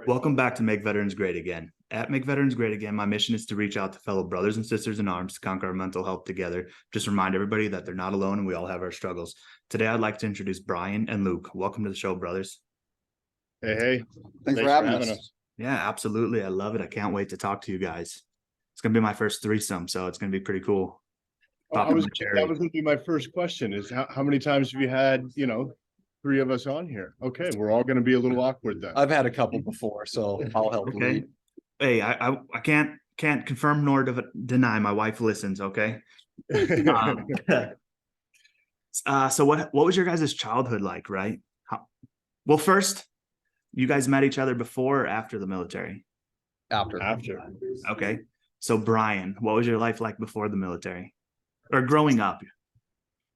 Welcome back to Make Veterans Great Again. At Make Veterans Great Again, my mission is to reach out to fellow brothers and sisters in arms to conquer our mental health together. Just remind everybody that they're not alone and we all have our struggles. Today, I'd like to introduce Bryon and Luke. Welcome to the show, brothers. Hey. Thanks for having us. Yeah, absolutely. I love it. I can't wait to talk to you guys. It's going to be my first threesome, so it's going to be pretty cool. That was going to be my first question is how many times have you had, three of us on here? Okay, we're all going to be a little awkward then. I've had a couple before, so I'll help. Okay. Hey, I can't confirm nor deny. My wife listens. Okay. So what was your guys' childhood like, right? Well, first, you guys met each other before or after the military? After. Okay. So Bryon, what was your life like before the military or growing up?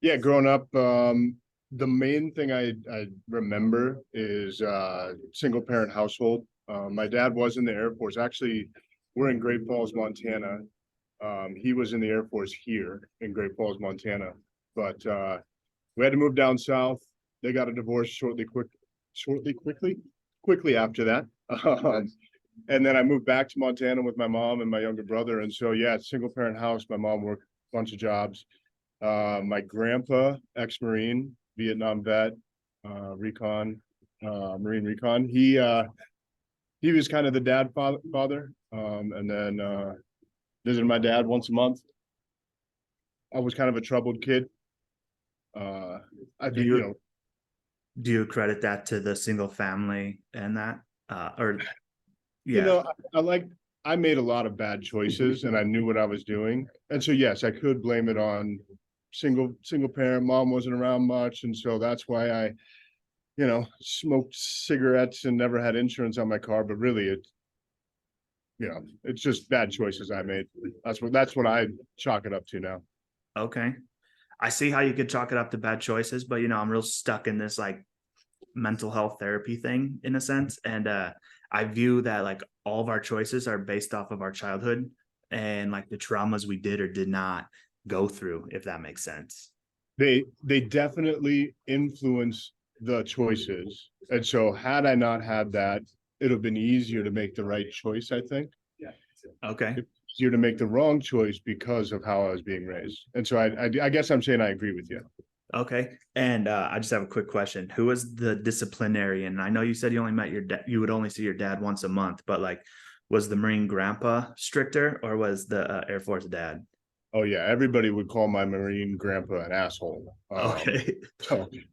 Yeah, growing up, the main thing I remember is single parent household. My dad was in the Air Force. Actually, we're in Great Falls, Montana. He was in the Air Force here in Great Falls, Montana. But we had to move down south. They got a divorce quickly after that. And then I moved back to Montana with my mom and my younger brother. And so, yeah, single parent house. My mom worked a bunch of jobs. My grandpa, ex-Marine, Vietnam vet, Marine recon. He was kind of the dad father. And then visited my dad once a month. I was kind of a troubled kid. I think, do you credit that to the single family and that, or yeah, I made a lot of bad choices and I knew what I was doing. And so, yes, I could blame it on single parent. Mom wasn't around much. And so that's why I, smoked cigarettes and never had insurance on my car. But really it's just bad choices I made. That's what I chalk it up to now. Okay. I see how you could chalk it up to bad choices, but I'm real stuck in this like mental health therapy thing in a sense. And I view that like all of our choices are based off of our childhood and like the traumas we did or did not go through, if that makes sense. They definitely influence the choices. And so had I not had that, it would have been easier to make the right choice, I think. Yeah. Okay. It's easier to make the wrong choice because of how I was being raised. And so I guess I'm saying I agree with you. Okay. And I just have a quick question. Who was the disciplinarian? I know you said you only met your dad, you would only see your dad once a month, but like, was the Marine grandpa stricter or was the Air Force dad? Oh yeah, everybody would call my Marine grandpa an asshole. Okay.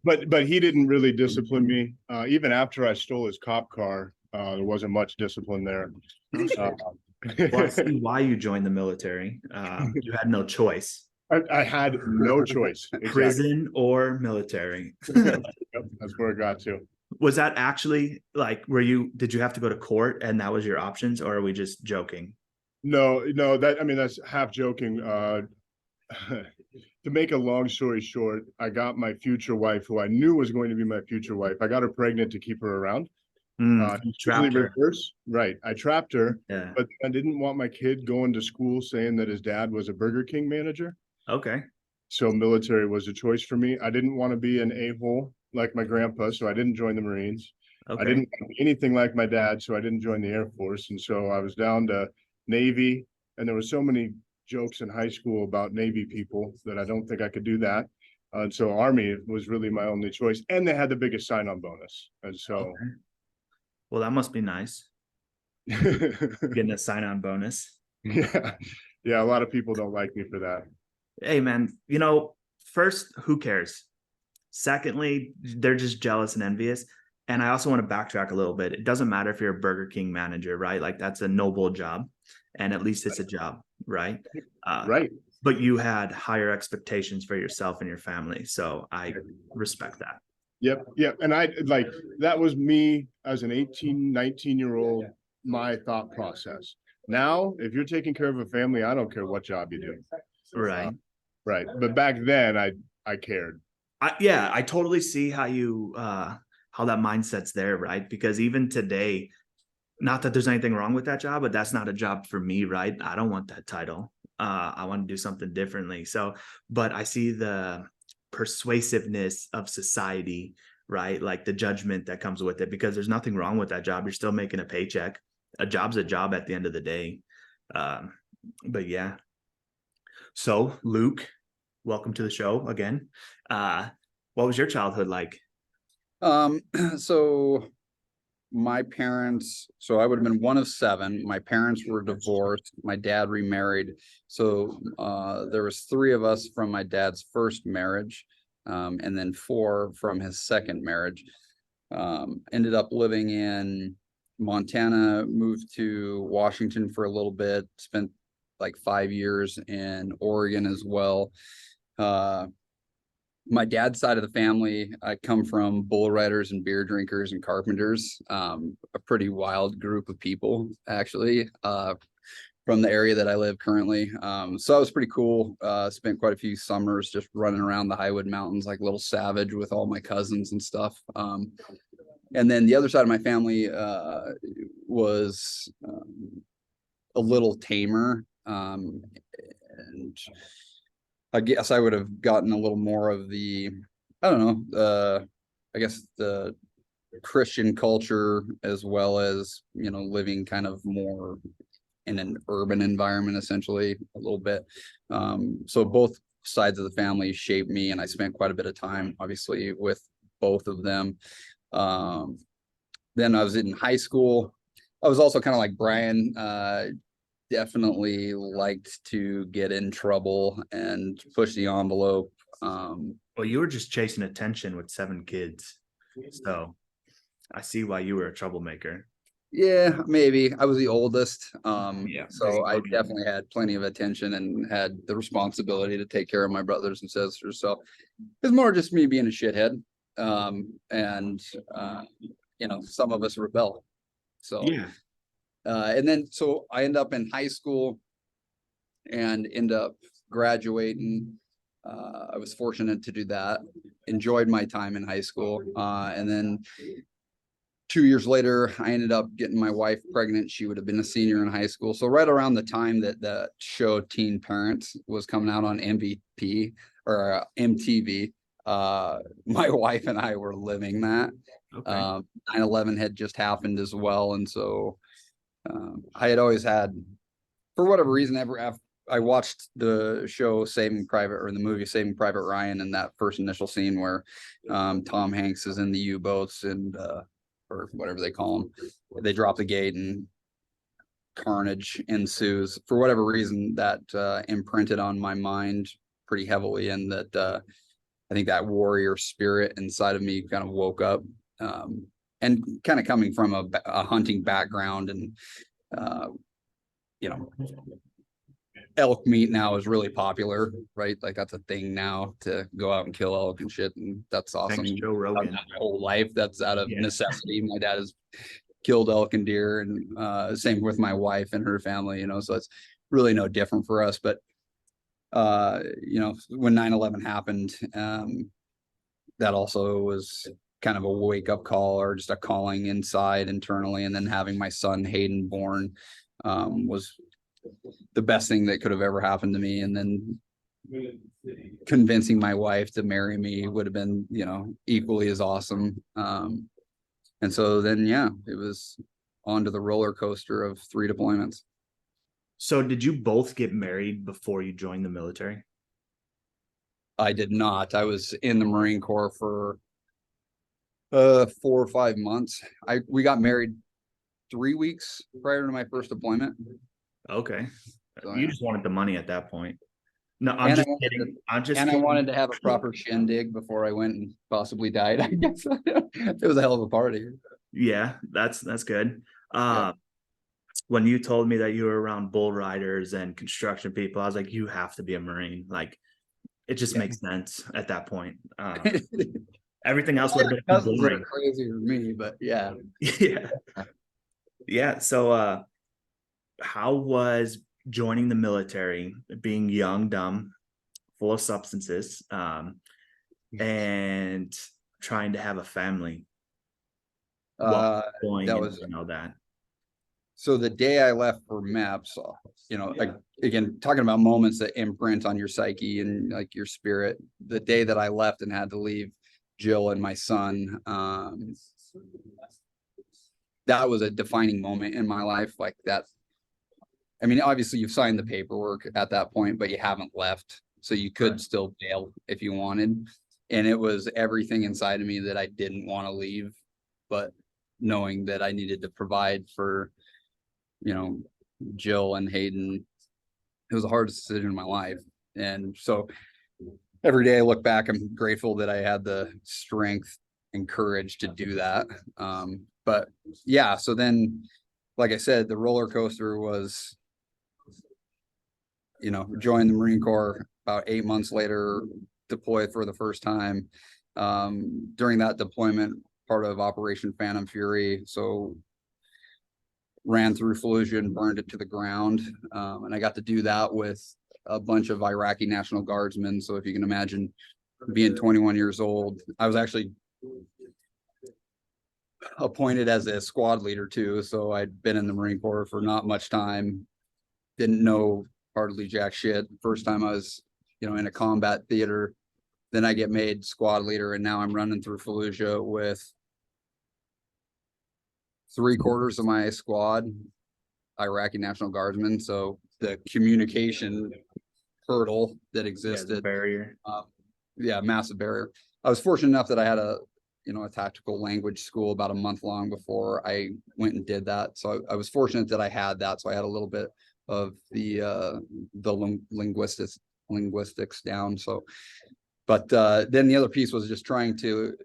But he didn't really discipline me. Even after I stole his cop car, there wasn't much discipline there. Well, I see why you joined the military. You had no choice. I had no choice. Exactly. Prison or military. Yep, that's where it got to. Was that actually like, did you have to go to court and that was your options, or are we just joking? No, that's half joking. To make a long story short, I got my future wife, who I knew was going to be my future wife. I got her pregnant to keep her around. Trapped her. Reverse. Right. I trapped her, yeah. But I didn't want my kid going to school saying that his dad was a Burger King manager. Okay. So military was a choice for me. I didn't want to be an a-hole like my grandpa, so I didn't join the Marines. Okay. I didn't want to be anything like my dad, so I didn't join the Air Force. And so I was down to Navy, and there were so many jokes in high school about Navy people that I don't think I could do that. And so Army was really my only choice, and they had the biggest sign-on bonus. And so, okay. Well, that must be nice. Getting a sign-on bonus. Yeah. A lot of people don't like me for that. Hey, man, first, who cares? Secondly, they're just jealous and envious. And I also want to backtrack a little bit. It doesn't matter if you're a Burger King manager, right? Like that's a noble job, and at least it's a job, right? Right. But you had higher expectations for yourself and your family. So I respect that. Yep. And that was me as an 18, 19-year-old, my thought process. Now, if you're taking care of a family, I don't care what job you do. Right. Right. But back then I cared. I totally see how you, how that mindset's there, right? Because even today, not that there's anything wrong with that job, but that's not a job for me, right? I don't want that title. I want to do something differently. So, but I see the persuasiveness of society right? Like the judgment that comes with it, because there's nothing wrong with that job. You're still making a paycheck. A job's a job at the end of the day. But yeah. So Luke, welcome to the show again. What was your childhood like? So my parents, so I would have been one of seven. My parents were divorced. My dad remarried. So there was three of us from my dad's first marriage, and then four from his second marriage. Ended up living in Montana, moved to Washington for a little bit, spent like 5 years in Oregon as well. My dad's side of the family, I come from bull riders and beer drinkers and carpenters, a pretty wild group of people, actually, from the area that I live currently. So that was pretty cool. Spent quite a few summers just running around the Highwood Mountains like a little savage with all my cousins and stuff. And then the other side of my family was a little tamer. And I guess I would have gotten a little more of the, I don't know, I guess the Christian culture, as well as, you know, living kind of more in an urban environment, essentially, a little bit. So both sides of the family shaped me, and I spent quite a bit of time, obviously, with both of them. Then I was in high school. I was also kind of like Bryon, definitely liked to get in trouble and push the envelope. Well, you were just chasing attention with 7 kids. So I see why you were a troublemaker. Yeah, maybe. I was the oldest. Yeah, So I definitely had plenty of attention and had the responsibility to take care of my brothers and sisters. So it's more just me being a shithead. And you know, some of us rebel. So yeah. and then so I end up in high school and end up graduating. I was fortunate to do that. Enjoyed my time in high school. And then 2 years later, I ended up getting my wife pregnant. She would have been a senior in high school. So right around the time that the show Teen Parents was coming out on MVP or MTV, my wife and I were living that. Okay. 9/11 had just happened as well. And so I had always had, for whatever reason, I watched the show Saving Private, or the movie Saving Private Ryan, and that first initial scene where Tom Hanks is in the U-boats and or whatever they call them. They drop the gate and carnage ensues. For whatever reason, that imprinted on my mind pretty heavily, and that I think that warrior spirit inside of me kind of woke up. And kind of coming from a hunting background, and you know, elk meat now is really popular, right? Like that's a thing now, to go out and kill elk and shit, and that's awesome. Thanks, Joe Rogan. My whole life, that's out of necessity. My dad has killed elk and deer, and same with my wife and her family, you know, so it's really no different for us. But you know, when 9/11 happened, that also was kind of a wake-up call, or just a calling inside internally. And then having my son Hayden born was the best thing that could have ever happened to me. And then convincing my wife to marry me would have been, you know, equally as awesome. And so then, yeah, it was onto the roller coaster of 3 deployments. So did you both get married before you joined the military? I did not. I was in the Marine Corps for 4 or 5 months. We got married 3 weeks prior to my first deployment. Okay. So, You yeah. just wanted the money at that point. No, I'm just kidding. I'm just And kidding. I wanted to have a proper shindig before I went and possibly died, I guess. It was a hell of a party. Yeah, that's good. Yeah. When you told me that you were around bull riders and construction people, I was like, you have to be a Marine. Like, it just makes sense at that point. Everything else would have been Cousins that boring. are crazy for me, but yeah. Yeah. Yeah. So how was joining the military, being young, dumb, full of substances, and trying to have a family? That Was, you know, that. So the day I left for MEPS, you know, again, talking about moments that imprint on your psyche and like your spirit, the day that I left and had to leave Jill and my son. That was a defining moment in my life, like that. I mean, obviously you've signed the paperwork at that point, but you haven't left. So you could still bail if you wanted. And it was everything inside of me that I didn't want to leave, but knowing that I needed to provide for, Jill and Hayden, it was the hardest decision in my life. And so every day I look back, I'm grateful that I had the strength and courage to do that. But yeah, so then, like I said, the roller coaster was, join the Marine Corps about 8 months later, deployed for the first time. During that deployment, part of Operation Phantom Fury. So ran through Fallujah and burned it to the ground. And I got to do that with a bunch of Iraqi National Guardsmen. So if you can imagine being 21 years old, I was actually appointed as a squad leader too. So I'd been in the Marine Corps for not much time. Didn't know hardly jack shit. First time I was, in a combat theater. Then I get made squad leader, and now I'm running through Fallujah with 3/4 of my squad Iraqi National Guardsmen. So the communication hurdle that existed, barrier. Massive barrier. I was fortunate enough that I had a tactical language school about a month long before I went and did that. So I was fortunate that I had that. So I had a little bit of the linguistics down. So, but then the other piece was just trying to,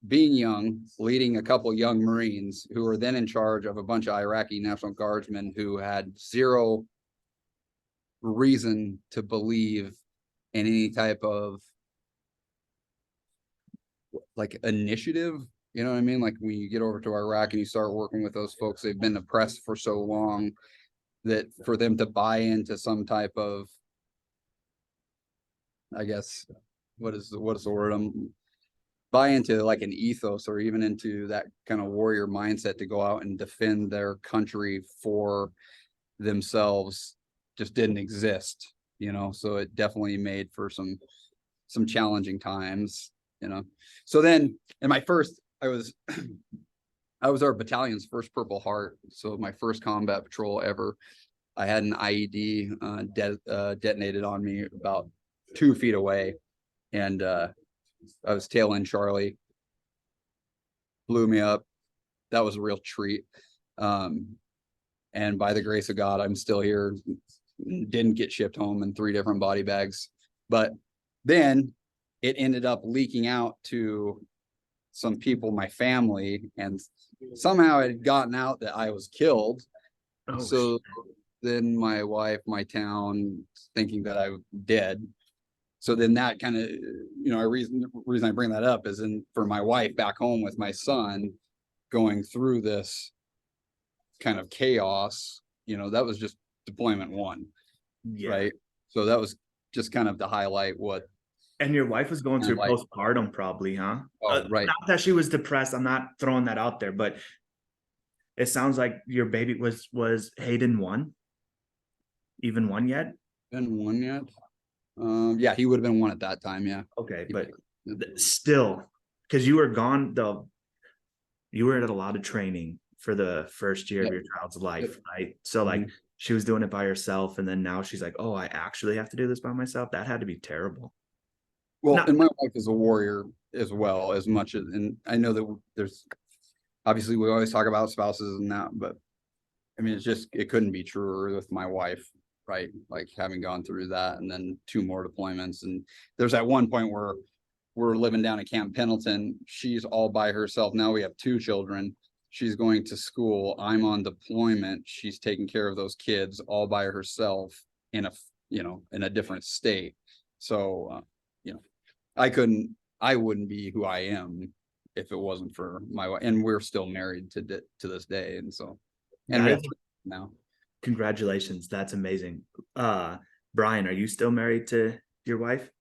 being young, leading a couple young Marines who were then in charge of a bunch of Iraqi National Guardsmen who had zero reason to believe in any type of like initiative. You know what I mean? Like when you get over to Iraq and you start working with those folks, they've been oppressed for so long that for them to buy into some type of, I guess, what is the word? Buy into like an ethos or even into that kind of warrior mindset to go out and defend their country for themselves just didn't exist, so it definitely made for some challenging times, So then in my first, I was our battalion's first Purple Heart. So my first combat patrol ever, I had an IED detonated on me about 2 feet away. And I was tail end Charlie, blew me up. That was a real treat. And by the grace of God, I'm still here. Didn't get shipped home in 3 different body bags. But then it ended up leaking out to some people, my family, and somehow it had gotten out that I was killed. So then my wife, my town, thinking that I'm dead. So then that kind of, reason I bring that up is for my wife back home with my son going through this kind of chaos, that was just deployment 1. Yeah. Right. So that was just kind of to highlight what. And your wife was going through postpartum probably, huh? Oh, right. Not that she was depressed. I'm not throwing that out there, but it sounds like your baby was Hayden 1? Even 1 yet? Been 1 yet? Yeah, he would have been 1 at that time. Yeah. Okay, but still, because you were gone though, you were at a lot of training for the first year of your child's life, right? So like she was doing it by herself, and then now she's like, oh, I actually have to do this by myself. That had to be terrible. Well, and my wife is a warrior as well, as much as, and I know that there's obviously we always talk about spouses and that, but I mean, it couldn't be truer with my wife, right? Like having gone through that and then 2 more deployments. And there's at one point where we're living down at Camp Pendleton. She's all by herself. Now we have 2 children. She's going to school. I'm on deployment. She's taking care of those kids all by herself in a different state. So, I wouldn't be who I am if it wasn't for my wife. And we're still married to this day. And so, and we have now. Congratulations. That's amazing. Bryon, are you still married to your wife?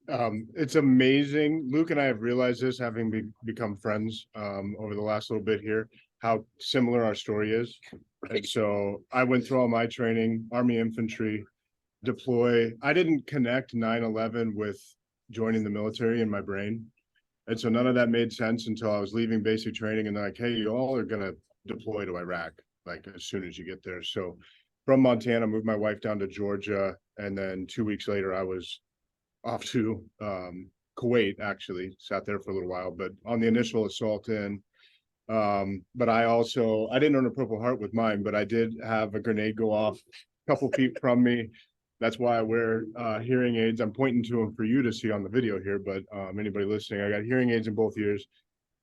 It's amazing. Luke and I have realized this, having become friends over the last little bit here, how similar our story is. And so I went through all my training, Army infantry, deploy. I didn't connect 9/11 with joining the military in my brain. And so none of that made sense until I was leaving basic training, and they're like, hey, you all are going to deploy to Iraq, like as soon as you get there. So from Montana, moved my wife down to Georgia. And then 2 weeks later, I was off to Kuwait, actually sat there for a little while, but on the initial assault in. But I didn't earn a Purple Heart with mine, but I did have a grenade go off a couple feet from me. That's why I wear hearing aids. I'm pointing to them for you to see on the video here, but anybody listening, I got hearing aids in both ears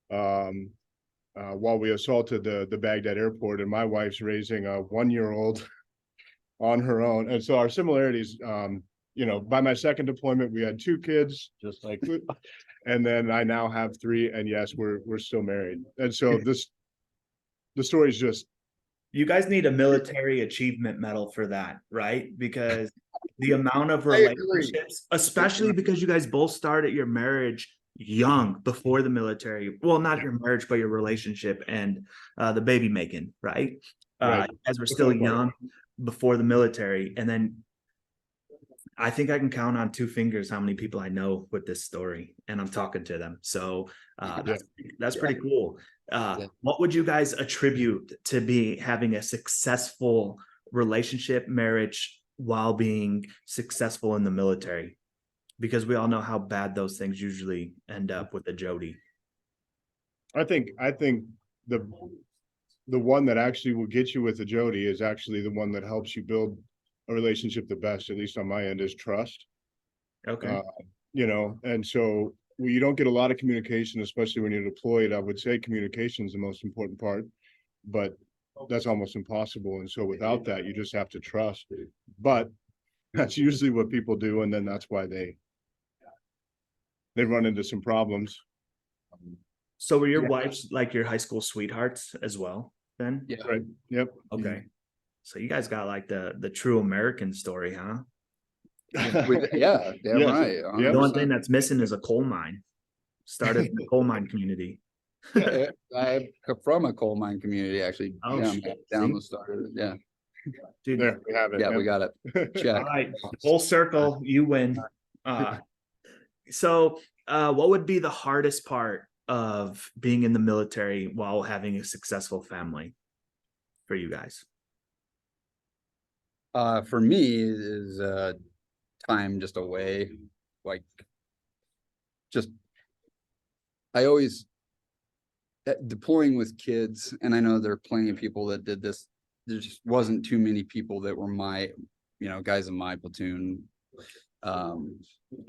while we assaulted the Baghdad airport, and my wife's raising a 1-year-old on her own. And so our similarities, by my second deployment, we had 2 kids, just like, and then I now have 3, and yes, we're still married. And so the story is just, you guys need a military achievement medal for that, right? Because the amount of I agree. relationships, especially because you guys both started your marriage young before the military. Well, not your marriage, but your relationship and the baby making, right? Right. As we're still young before the military. And then I think I can count on 2 fingers how many people I know with this story, and I'm talking to them. So that's pretty cool. What would you guys attribute to having a successful relationship, marriage, while being successful in the military? Because we all know how bad those things usually end up with a Jody. I think the one that actually will get you with the Jody is actually the one that helps you build a relationship the best, at least on my end, is trust. Okay. And so you don't get a lot of communication, especially when you're deployed. I would say communication is the most important part, but that's almost impossible. And so without that, you just have to trust. But that's usually what people do, and then that's why they run into some problems. So were your wives like your high school sweethearts as well then? Yeah. Right. Yep. Okay. So you guys got like the true American story, huh? Damn right. Yeah. The only thing that's missing is a coal mine. Started in the coal mine community. I'm from a coal mine community, actually. Oh, Yeah, shit. down See? the start. Yeah. Dude, There we have it. Yeah, we got it. Check. all right. Full circle, you win. So what would be the hardest part of being in the military while having a successful family for you guys? For me is time just away, like I always deploying with kids, and I know there are plenty of people that did this. There just wasn't too many people that were my, guys in my platoon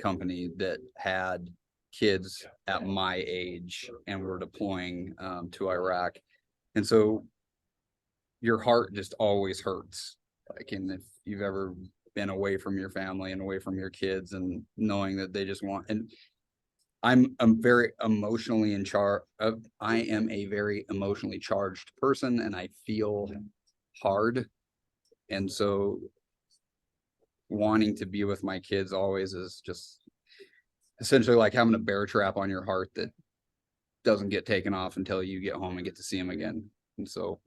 company that had kids at my age and were deploying to Iraq. And so your heart just always hurts. Like, and if you've ever been away from your family and away from your kids and knowing that they just want, and I'm very emotionally in charge of, I am a very emotionally charged person, and I feel hard. And so wanting to be with my kids always is just essentially like having a bear trap on your heart that doesn't get taken off until you get home and get to see them again. And so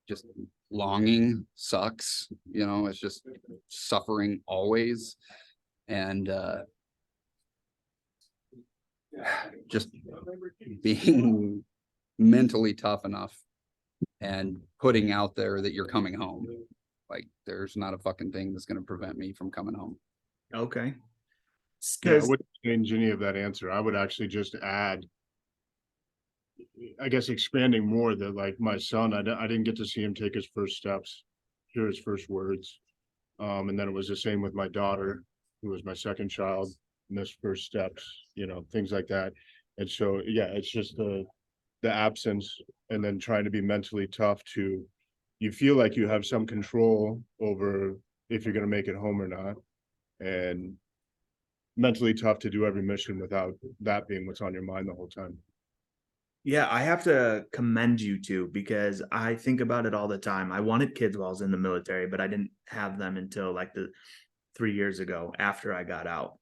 just longing sucks, it's just suffering always. And just being mentally tough enough and putting out there that you're coming home. Like, there's not a fucking thing that's going to prevent me from coming home. Okay. Yeah, I wouldn't change any of that answer. I would actually just add, I guess, expanding more that, like, my son, I didn't get to see him take his first steps, hear his first words. And then it was the same with my daughter, who was my second child, missed first steps, things like that. And so, yeah, it's just the absence, and then trying to be mentally tough to, you feel like you have some control over if you're going to make it home or not. And mentally tough to do every mission without that being what's on your mind the whole time. Yeah, I have to commend you too, because I think about it all the time. I wanted kids while I was in the military, but I didn't have them until like 3 years ago after I got out.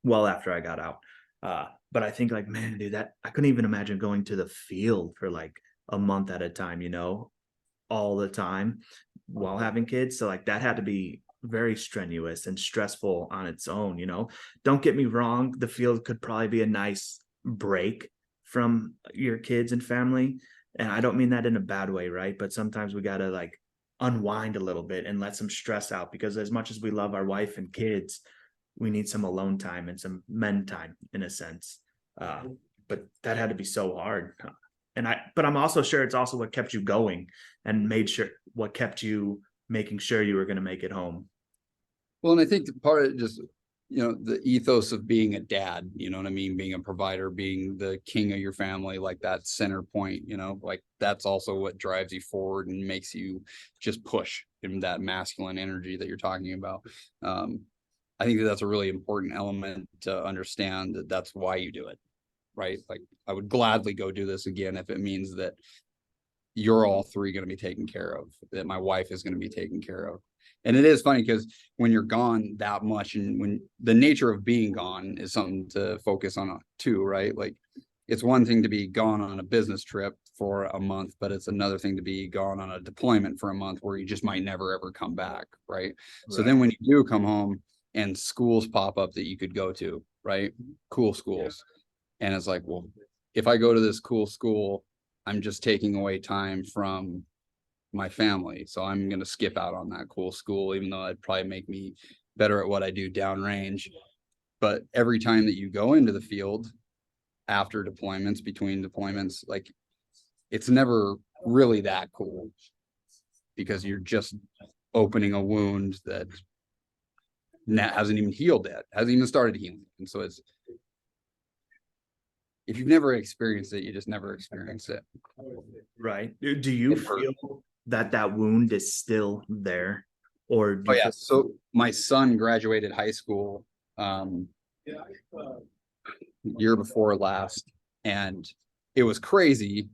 Well, after I got out. But I think, like, man, dude, that I couldn't even imagine going to the field for like a month at a time, all the time while having kids. So like that had to be very strenuous and stressful on its own, you know. Don't get me wrong, the field could probably be a nice break from your kids and family. And I don't mean that in a bad way, right? But sometimes we gotta like unwind a little bit and let some stress out, because as much as we love our wife and kids, we need some alone time and some men time in a sense. But that had to be so hard. But I'm also sure it's also what kept you going and made sure what kept you making sure you were going to make it home. Well, and I think part of it just, you know, the ethos of being a dad, you know what I mean? Being a provider, being the king of your family, like that center point, you know, like that's also what drives you forward and makes you just push in that masculine energy that you're talking about. I think that's a really important element to understand, that that's why you do it, right? Like I would gladly go do this again if it means that you're all three going to be taken care of, that my wife is going to be taken care of. And it is funny because when you're gone that much, and when the nature of being gone is something to focus on too, right? Like it's one thing to be gone on a business trip for a month, but it's another thing to be gone on a deployment for a month where you just might never ever come back, right? So then when you do come home and schools pop up that you could go to, right? Cool schools. And it's like, well, if I go to this cool school, I'm just taking away time from my family. So I'm going to skip out on that cool school, even though it'd probably make me better at what I do downrange. But every time that you go into the field after deployments, between deployments, like it's never really that cool, because you're just opening a wound that hasn't even healed yet, hasn't even started healing. And so it's, if you've never experienced it, you just never experience it. Right. Do you feel that wound is still there? Or do yeah. So my son graduated high school year before last, and it was crazy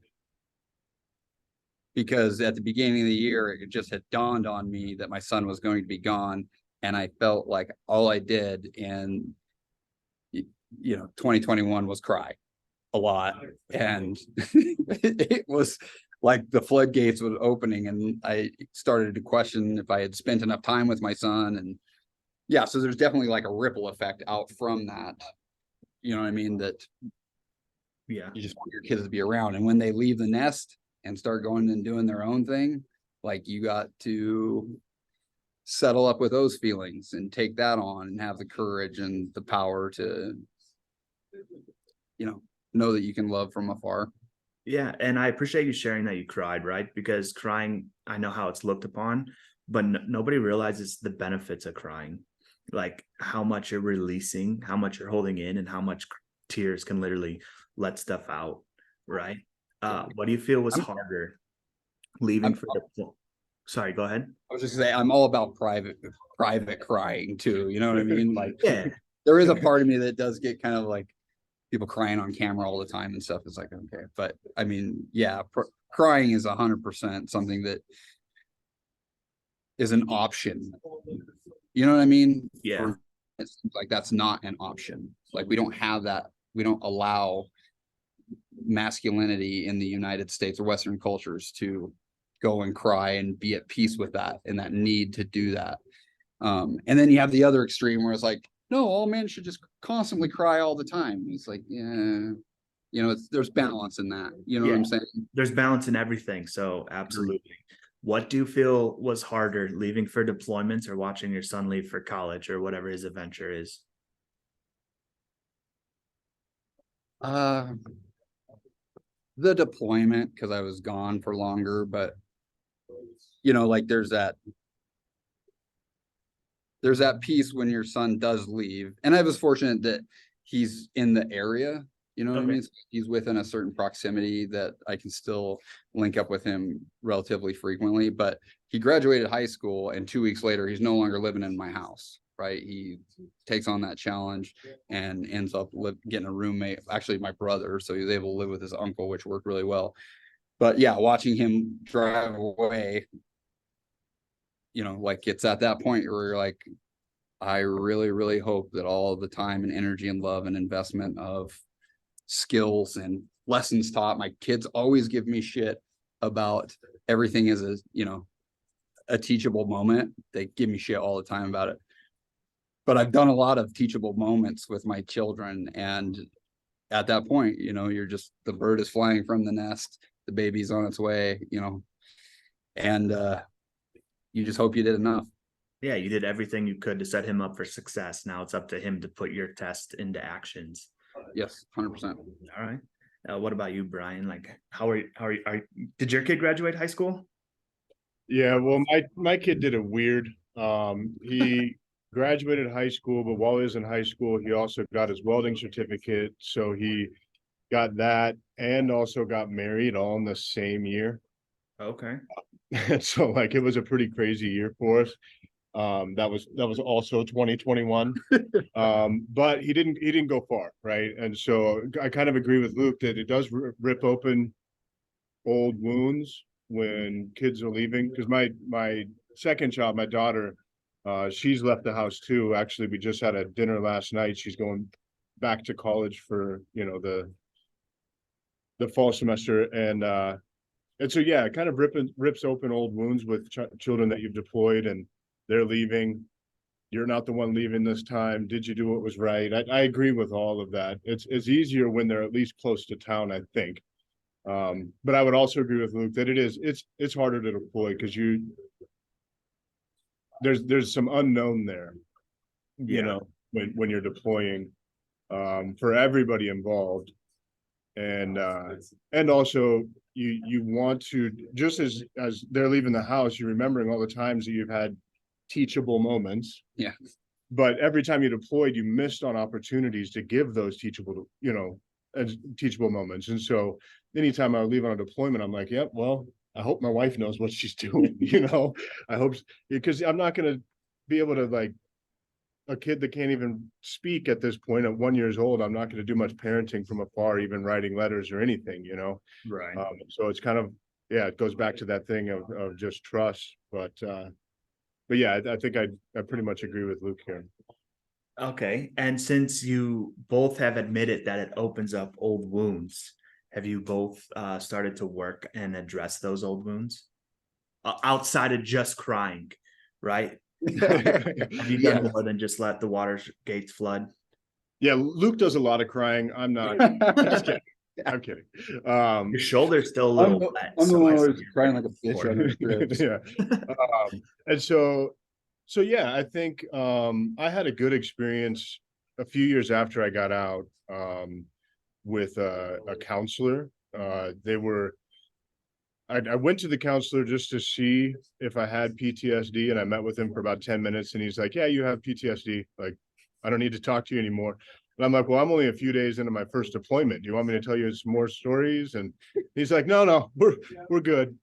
because at the beginning of the year, it just had dawned on me that my son was going to be gone. And I felt like all I did in, 2021 was cry a lot. And it was like the floodgates was opening, and I started to question if I had spent enough time with my son. And yeah, so there's definitely like a ripple effect out from that. You know what I mean? That you just want your kids to be around. And when they leave the nest and start going and doing their own thing, like you got to settle up with those feelings and take that on and have the courage and the power to, know that you can love from afar. Yeah. And I appreciate you sharing that you cried, right? Because crying, I know how it's looked upon, but nobody realizes the benefits of crying, like how much you're releasing, how much you're holding in, and how much tears can literally let stuff out. Right. What do you feel was harder, leaving for the, sorry, go ahead. I was just gonna say, I'm all about private crying too. You know what I mean? Like, yeah, there is a part of me that does get kind of like people crying on camera all the time and stuff. It's like, okay, but I mean, yeah, crying is 100% something that is an option. You know what I mean? Yeah. It's like that's not an option. Like we don't have that. We don't allow masculinity in the United States or Western cultures to go and cry and be at peace with that and that need to do that. And then you have the other extreme where it's like, no, all men should just constantly cry all the time. It's like, yeah, there's balance in that. You know what I'm saying? There's balance in everything. So absolutely. What do you feel was harder, leaving for deployments or watching your son leave for college or whatever his adventure is? The deployment, because I was gone for longer, but like there's that piece when your son does leave. And I was fortunate that he's in the area, what I mean? He's within a certain proximity that I can still link up with him relatively frequently. But he graduated high school, and 2 weeks later, he's no longer living in my house, right? He takes on that challenge and ends up getting a roommate, actually my brother. So he was able to live with his uncle, which worked really well. But yeah, watching him drive away, like it's at that point where you're like, I really, really hope that all the time and energy and love and investment of skills and lessons taught. My kids always give me shit about everything as a a teachable moment. They give me shit all the time about it. But I've done a lot of teachable moments with my children. And at that point, you know, you're just, the bird is flying from the nest, the baby's on its way, you know, and you just hope you did enough. Yeah, you did everything you could to set him up for success. Now it's up to him to put your test into actions. Yes, 100%. All right. What about you, Bryon? Like, did your kid graduate high school? Yeah, well, my kid did it weird. He graduated high school, but while he was in high school, he also got his welding certificate. So he got that and also got married all in the same year. Okay. So like it was a pretty crazy year for us. That was also 2021. But he didn't go far, right? And so I kind of agree with Luke that it does rip open old wounds when kids are leaving. Because my second child, my daughter, she's left the house too. Actually, we just had a dinner last night. She's going back to college for, you know, the fall semester, and so yeah, it kind of rips open old wounds with children that you've deployed and they're leaving. You're not the one leaving this time. Did you do what was right? I agree with all of that. It's easier when they're at least close to town, I think. But I would also agree with Luke that it's harder to deploy because there's some unknown there, you know, when you're deploying, for everybody involved. And also you want to, just as they're leaving the house, you're remembering all the times that you've had teachable moments. Yeah. But every time you deployed, you missed on opportunities to give those teachable, you know, teachable moments. And so anytime I leave on a deployment, I'm like, yep, well, I hope my wife knows what she's doing. You know, I hope, because I'm not going to be able to, like, a kid that can't even speak at this point at 1 year old, I'm not going to do much parenting from afar, even writing letters or anything, you know? Right. So it's kind of, yeah, it goes back to that thing of just trust. But yeah, I think I pretty much agree with Luke here. Okay. And since you both have admitted that it opens up old wounds, have you both started to work and address those old wounds outside of just crying, right? Have you done more than just let the water gates flood? Yeah, Luke does a lot of crying. I'm not. Just kidding. I'm kidding. Your shoulder's still a little wet. I'm the so one I who's see crying your like a fish face. under the ribs. Yeah. And so yeah, I think I had a good experience a few years after I got out with a counselor. I went to the counselor just to see if I had PTSD, and I met with him for about 10 minutes, and he's like, yeah, you have PTSD. Like, I don't need to talk to you anymore. And I'm like, well, I'm only a few days into my first deployment. Do you want me to tell you some more stories? And he's like, no, we're good.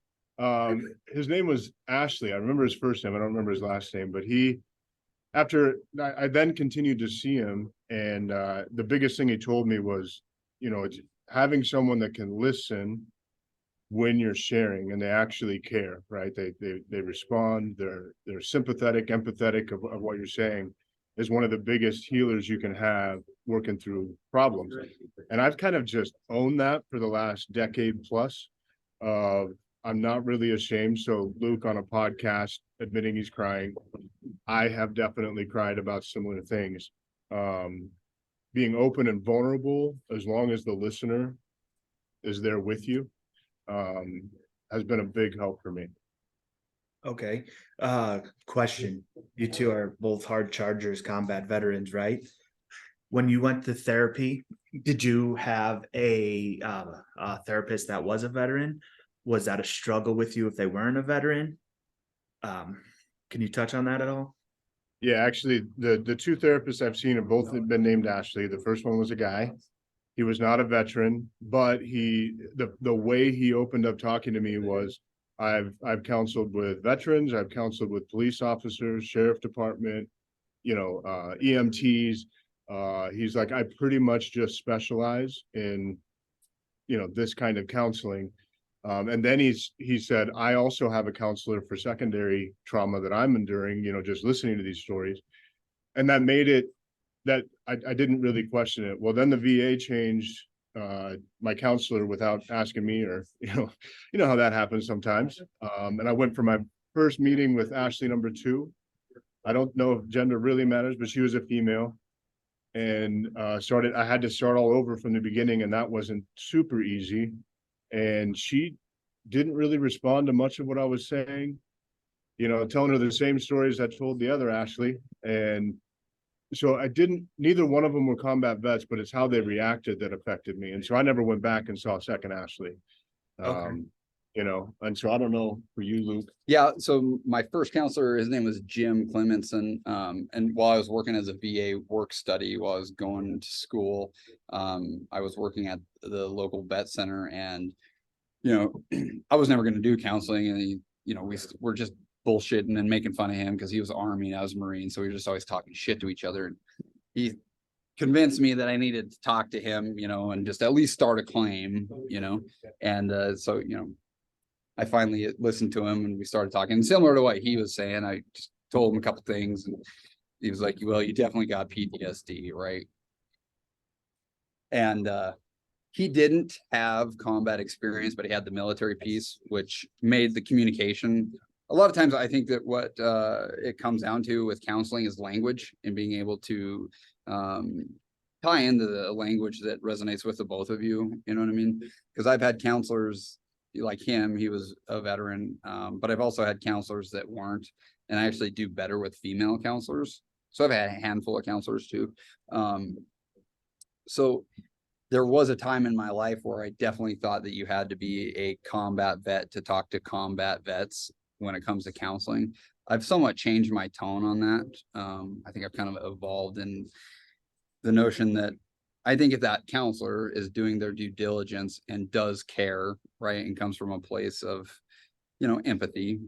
His name was Ashley. I remember his first name. I don't remember his last name, but I then continued to see him. And the biggest thing he told me was, you know, it's having someone that can listen when you're sharing and they actually care, right? They respond, they're sympathetic, empathetic of what you're saying is one of the biggest healers you can have working through problems. And I've kind of just owned that for the last decade plus. I'm not really ashamed. So Luke on a podcast admitting he's crying. I have definitely cried about similar things. Being open and vulnerable, as long as the listener is there with you, has been a big help for me. Okay. Question. You two are both hard chargers, combat veterans, right? When you went to therapy, did you have a therapist that was a veteran? Was that a struggle with you if they weren't a veteran? Can you touch on that at all? Yeah, actually, the two therapists I've seen have both been named Ashley. The first one was a guy. He was not a veteran, but the way he opened up talking to me was, I've counseled with veterans, I've counseled with police officers, sheriff department, you know, EMTs. He's like, I pretty much just specialize in, you know, this kind of counseling. And then he said, I also have a counselor for secondary trauma that I'm enduring, you know, just listening to these stories. And that made it that I didn't really question it. Well, then the VA changed my counselor without asking me, or, you know how that happens sometimes. And I went for my first meeting with Ashley number 2. I don't know if gender really matters, but she was a female. And I had to start all over from the beginning, and that wasn't super easy. And she didn't really respond to much of what I was saying, telling her the same stories I told the other Ashley. And so neither one of them were combat vets, but it's how they reacted that affected me. And so I never went back and saw second Ashley. Okay. And so I don't know for you, Luke. Yeah, so my first counselor, his name was Jim Clemenson. And while I was working as a VA work study, while I was going to school, I was working at the local vet center, and I was never going to do counseling, and we're just bullshitting and making fun of him because he was Army and I was Marine, so we were just always talking shit to each other. And he convinced me that I needed to talk to him, and just at least start a claim, and so I finally listened to him and we started talking. And similar to what he was saying, I just told him a couple things, and he was like, well, you definitely got PTSD, right? And he didn't have combat experience, but he had the military piece, which made the communication. A lot of times I think that what it comes down to with counseling is language, and being able to tie into the language that resonates with the both of you. You know what I mean? Because I've had counselors like him, he was a veteran, but I've also had counselors that weren't, and I actually do better with female counselors. So I've had a handful of counselors too. So there was a time in my life where I definitely thought that you had to be a combat vet to talk to combat vets when it comes to counseling. I've somewhat changed my tone on that. I think I've kind of evolved in the notion that I think if that counselor is doing their due diligence and does care, right, and comes from a place of, empathy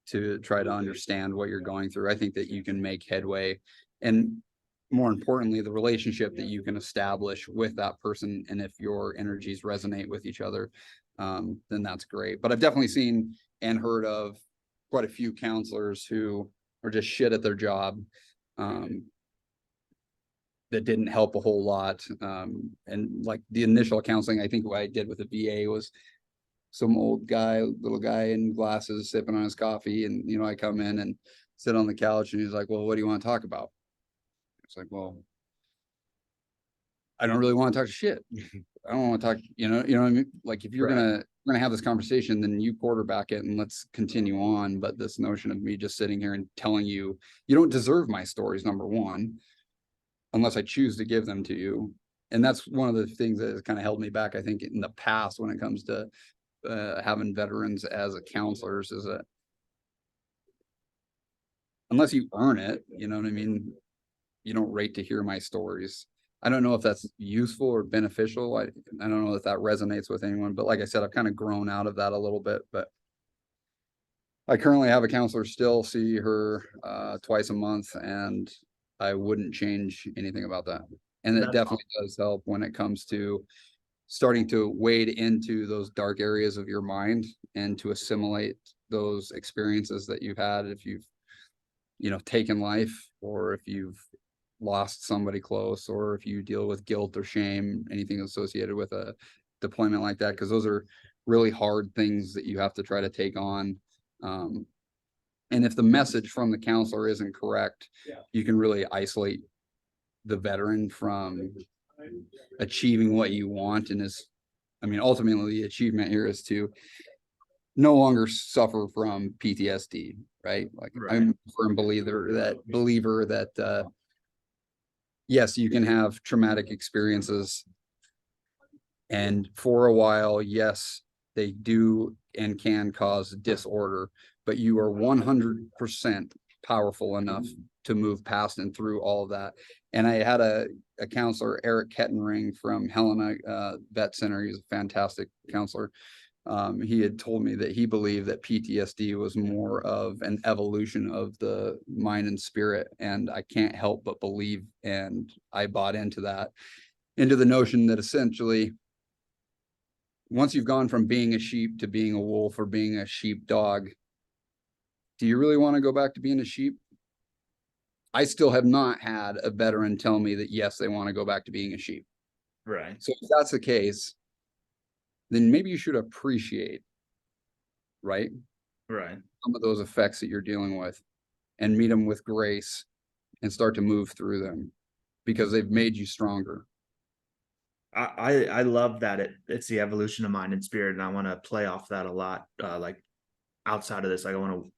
to try to understand what you're going through, I think that you can make headway. And more importantly, the relationship that you can establish with that person, and if your energies resonate with each other, then that's great. But I've definitely seen and heard of quite a few counselors who are just shit at their job, that didn't help a whole lot. And like the initial counseling, I think what I did with the VA was some old guy, little guy in glasses sipping on his coffee. And, I come in and sit on the couch, and he's like, well, what do you want to talk about? It's like, well, I don't really want to talk shit. I don't want to talk, you know what I mean? Like, if you're Right. gonna have this conversation, then you quarterback it and let's continue on. But this notion of me just sitting here and telling you, you don't deserve my stories, number one, unless I choose to give them to you. And that's one of the things that has kind of held me back, I think, in the past when it comes to having veterans as a counselors, is that unless you earn it, you know what I mean, you don't rate to hear my stories. I don't know if that's useful or beneficial. I don't know if that resonates with anyone, but like I said, I've kind of grown out of that a little bit. But I currently have a counselor, still see her twice a month, and I wouldn't change anything about that. And it definitely does help when it comes to starting to wade into those dark areas of your mind and to assimilate those experiences that you've had, if you've, taken life, or if you've lost somebody close, or if you deal with guilt or shame, anything associated with a deployment like that, because those are really hard things that you have to try to take on. And if the message from the counselor isn't correct, you can really isolate the veteran from achieving what you want. And ultimately the achievement here is to no longer suffer from PTSD, right? Like, right. I'm a firm believer that yes, you can have traumatic experiences, and for a while, yes, they do and can cause disorder, but you are 100% powerful enough to move past and through all of that. And I had a counselor, Urick from Helena Vet Center. He's a fantastic counselor. He had told me that he believed that PTSD was more of an evolution of the mind and spirit. And I can't help but believe, and I bought into that, into the notion that essentially, once you've gone from being a sheep to being a wolf or being a sheepdog, do you really want to go back to being a sheep? I still have not had a veteran tell me that, yes, they want to go back to being a sheep. Right. So if that's the case, then maybe you should appreciate, right, Right. some of those effects that you're dealing with and meet them with grace and start to move through them because they've made you stronger. I love that it's the evolution of mind and spirit, and I want to play off that a lot. Like outside of this, I want to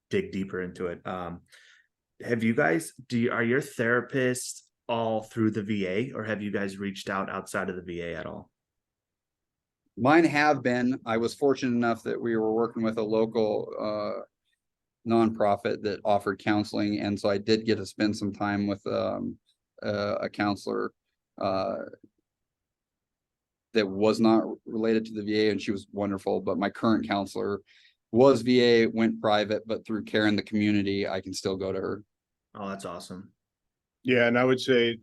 dig deeper into it. Have you guys are your therapists all through the VA, or have you guys reached out outside of the VA at all? Mine have been. I was fortunate enough that we were working with a local nonprofit that offered counseling, and so I did get to spend some time with a counselor that was not related to the VA, and she was wonderful. But my current counselor was VA, went private, but through care in the community, I can still go to her. Oh, that's awesome. Yeah, and I would say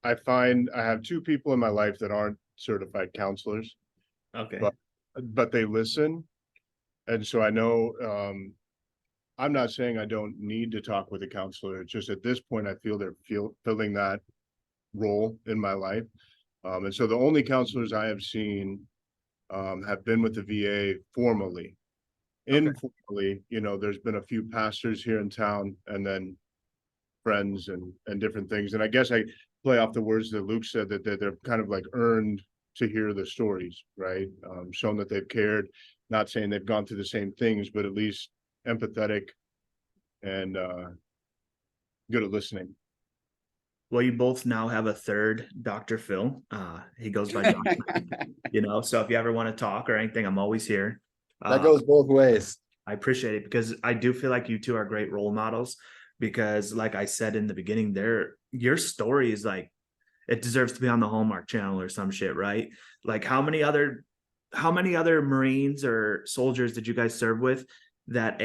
I find I have two people in my life that aren't certified counselors, Okay. but they listen. And so I know I'm not saying I don't need to talk with a counselor. It's just at this point I feel they're filling that role in my life. And so the only counselors I have seen have been with the VA formally. Informally, there's been a few pastors here in town and then friends and different things. And I guess I play off the words that Luke said, that they're kind of like earned to hear the stories, right? Shown that they've cared, not saying they've gone through the same things, but at least empathetic and good at listening. Well, you both now have a third Dr. Phil. He goes by Dr. So if you ever want to talk or anything, I'm always here. That goes both ways. I appreciate it because I do feel like you two are great role models, because like I said in the beginning, your story is like, it deserves to be on the Hallmark Channel or some shit, right? Like how many other Marines or soldiers did you guys serve with that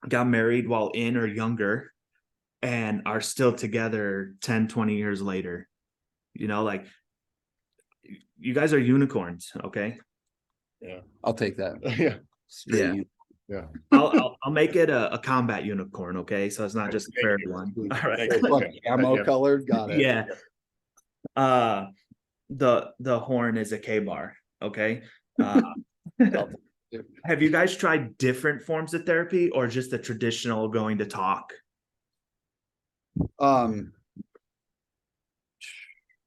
got married while in or younger and are still together 10, 20 years later? Like you guys are unicorns. Okay. Yeah. I'll take that. Yeah. Yeah. I'll make it a combat unicorn. Okay. So it's not just for everyone. All right. Ammo colored. Got it. Yeah. The horn is a K-bar. Okay. Have you guys tried different forms of therapy or just the traditional going to talk?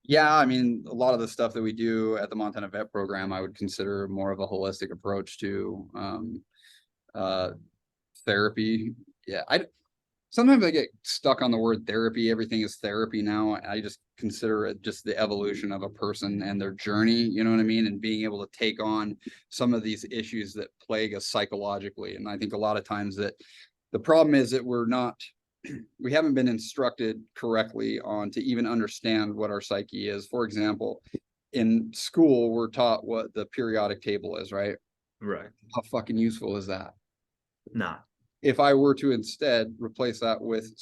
Yeah, I mean, a lot of the stuff that we do at the Montana Vet Program, I would consider more of a holistic approach to therapy. Yeah, sometimes I get stuck on the word therapy. Everything is therapy now. I just consider it just the evolution of a person and their journey, you know what I mean? And being able to take on some of these issues that plague us psychologically. And I think a lot of times that the problem is that we haven't been instructed correctly on to even understand what our psyche is. For example, in school, we're taught what the periodic table is, right? Right. How fucking useful is that? Not. If I were to instead replace that with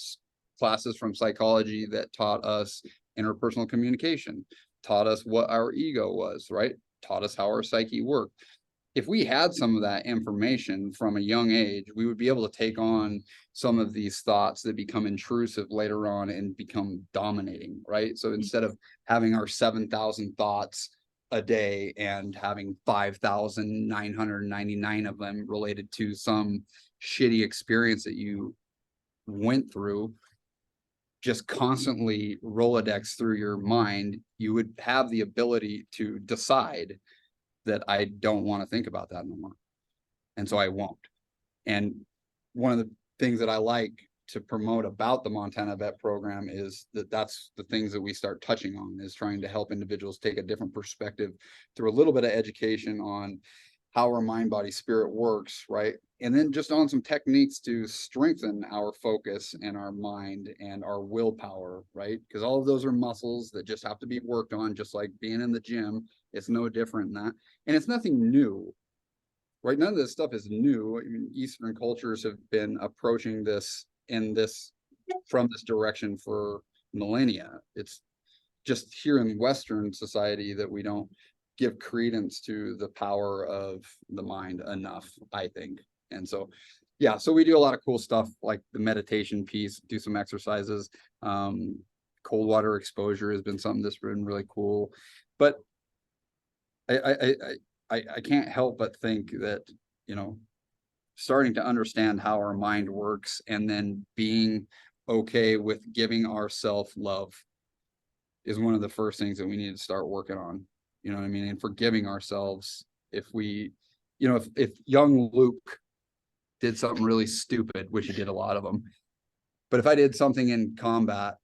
classes from psychology that taught us interpersonal communication, taught us what our ego was, right? Taught us how our psyche worked. If we had some of that information from a young age, we would be able to take on some of these thoughts that become intrusive later on and become dominating, right? So instead of having our 7,000 thoughts a day and having 5,999 of them related to some shitty experience that you went through, just constantly Rolodex through your mind, you would have the ability to decide that I don't want to think about that no more. And so I won't. And one of the things that I like to promote about the Montana Vet Program is that's the things that we start touching on, is trying to help individuals take a different perspective through a little bit of education on how our mind, body, spirit works, right? And then just on some techniques to strengthen our focus and our mind and our willpower, right? Because all of those are muscles that just have to be worked on, just like being in the gym. It's no different than that. And it's nothing new, right? None of this stuff is new. I mean, Eastern cultures have been approaching this from this direction for millennia. It's just here in Western society that we don't give credence to the power of the mind enough, I think. And so, yeah, so we do a lot of cool stuff like the meditation piece, do some exercises. Cold water exposure has been something that's been really cool. But I can't help but think that, starting to understand how our mind works and then being okay with giving ourselves love is one of the first things that we need to start working on. You know what I mean? And forgiving ourselves if we, if young Luke did something really stupid, which he did a lot of them, but if I did something in combat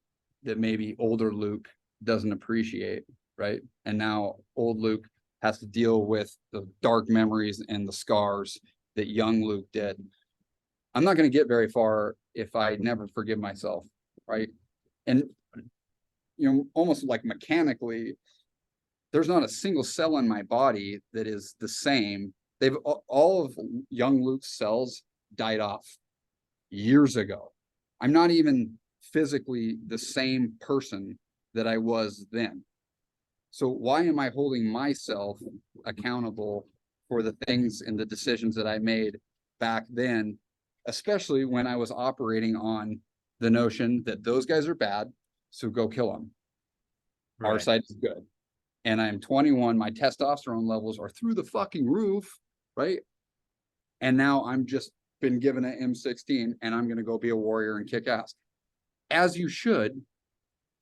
that maybe older Luke doesn't appreciate, right? And now old Luke has to deal with the dark memories and the scars that young Luke did. I'm not going to get very far if I never forgive myself, right? And, almost like mechanically, there's not a single cell in my body that is the same. All of young Luke's cells died off years ago. I'm not even physically the same person that I was then. So why am I holding myself accountable for the things and the decisions that I made back then, especially when I was operating on the notion that those guys are bad, so go kill them. Right. Our side is good. And I'm 21, my testosterone levels are through the fucking roof, right? And now I'm just been given an M16 and I'm going to go be a warrior and kick ass. As you should,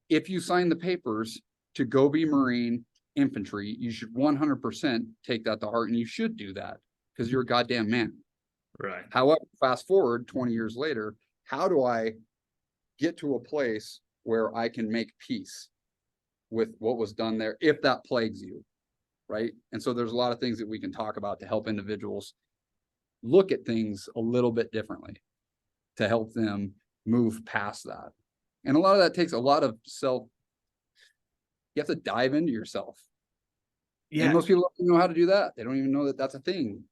if you sign the papers to go be Marine infantry, you should 100% take that to heart, and you should do that because you're a goddamn man. Right. However, fast forward 20 years later, how do I get to a place where I can make peace with what was done there if that plagues you, right? And so there's a lot of things that we can talk about to help individuals look at things a little bit differently to help them move past that. And a lot of that takes a lot of you have to dive into yourself. Yeah. And most people don't know how to do that. They don't even know that that's a thing.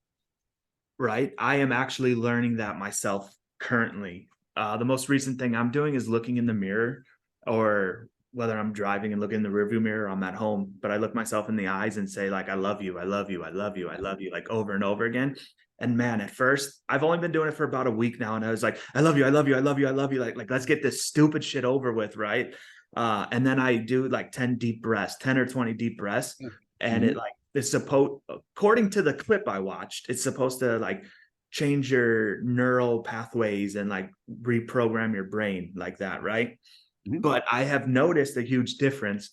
Right. I am actually learning that myself currently. The most recent thing I'm doing is looking in the mirror, or whether I'm driving and looking in the rearview mirror, or I'm at home, but I look myself in the eyes and say, like, I love you, I love you, I love you, I love you, like over and over again. And man, at first, I've only been doing it for about a week now. And I was like, I love you, I love you, I love you, I love you. Like let's get this stupid shit over with. Right. And then I do like 10 deep breaths, 10 or 20 deep breaths. And it like, it's supposed, according to the clip I watched, it's supposed to like change your neural pathways and like reprogram your brain like that. Right. But I have noticed a huge difference.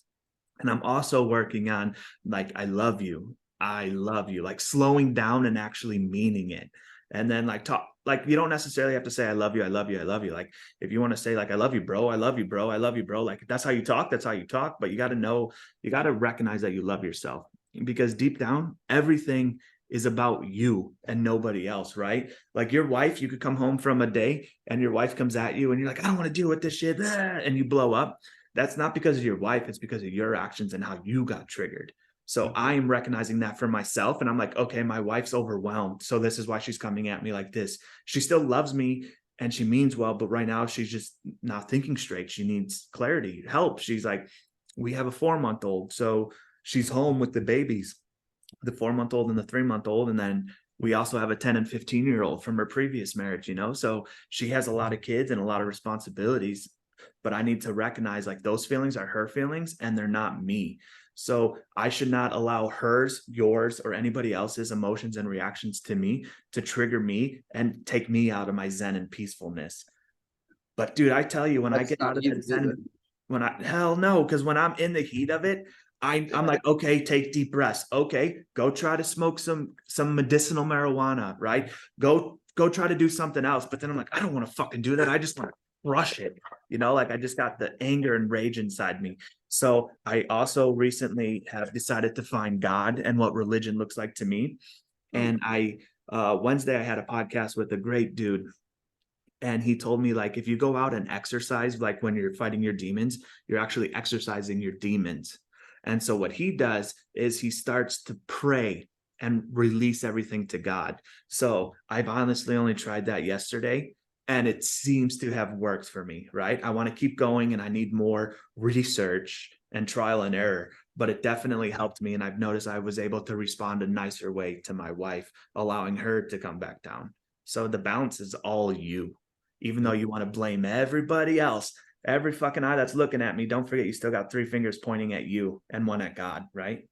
And I'm also working on like, I love you, like slowing down and actually meaning it. And then like talk, like you don't necessarily have to say, I love you, I love you, I love you. Like if you want to say like, I love you, bro, I love you, bro, I love you, bro. Like that's how you talk. That's how you talk. But you got to know, you got to recognize that you love yourself, because deep down, everything is about you and nobody else, right? Like your wife, you could come home from a day and your wife comes at you and you're like, I don't want to deal with this shit. And you blow up. That's not because of your wife. It's because of your actions and how you got triggered. So I am recognizing that for myself. And I'm like, okay, my wife's overwhelmed. So this is why she's coming at me like this. She still loves me and she means well, but right now she's just not thinking straight. She needs clarity, help. She's like, we have a 4-month-old. So she's home with the babies, the 4-month-old and the 3-month-old. And then we also have a 10 and 15-year-old from her previous marriage, so she has a lot of kids and a lot of responsibilities, but I need to recognize like those feelings are her feelings and they're not me. So I should not allow hers, yours, or anybody else's emotions and reactions to me to trigger me and take me out of my zen and peacefulness. But dude, I tell you, when I get out of that zen, hell no, because when I'm in the heat of it, I'm like, okay, take deep breaths. Okay, go try to smoke some medicinal marijuana, right? Go try to do something else. But then I'm like, I don't want to fucking do that. I just want to crush it. Like I just got the anger and rage inside me. So I also recently have decided to find God and what religion looks like to me. And Wednesday, I had a podcast with a great dude. And he told me, like, if you go out and exercise, like when you're fighting your demons, you're actually exercising your demons. And so what he does is he starts to pray and release everything to God. So I've honestly only tried that yesterday, and it seems to have worked for me, right? I want to keep going and I need more research and trial and error, but it definitely helped me. And I've noticed I was able to respond a nicer way to my wife, allowing her to come back down. So the balance is all you, even though you want to blame everybody else. Every fucking eye that's looking at me, don't forget you still got 3 fingers pointing at you and one at God, right?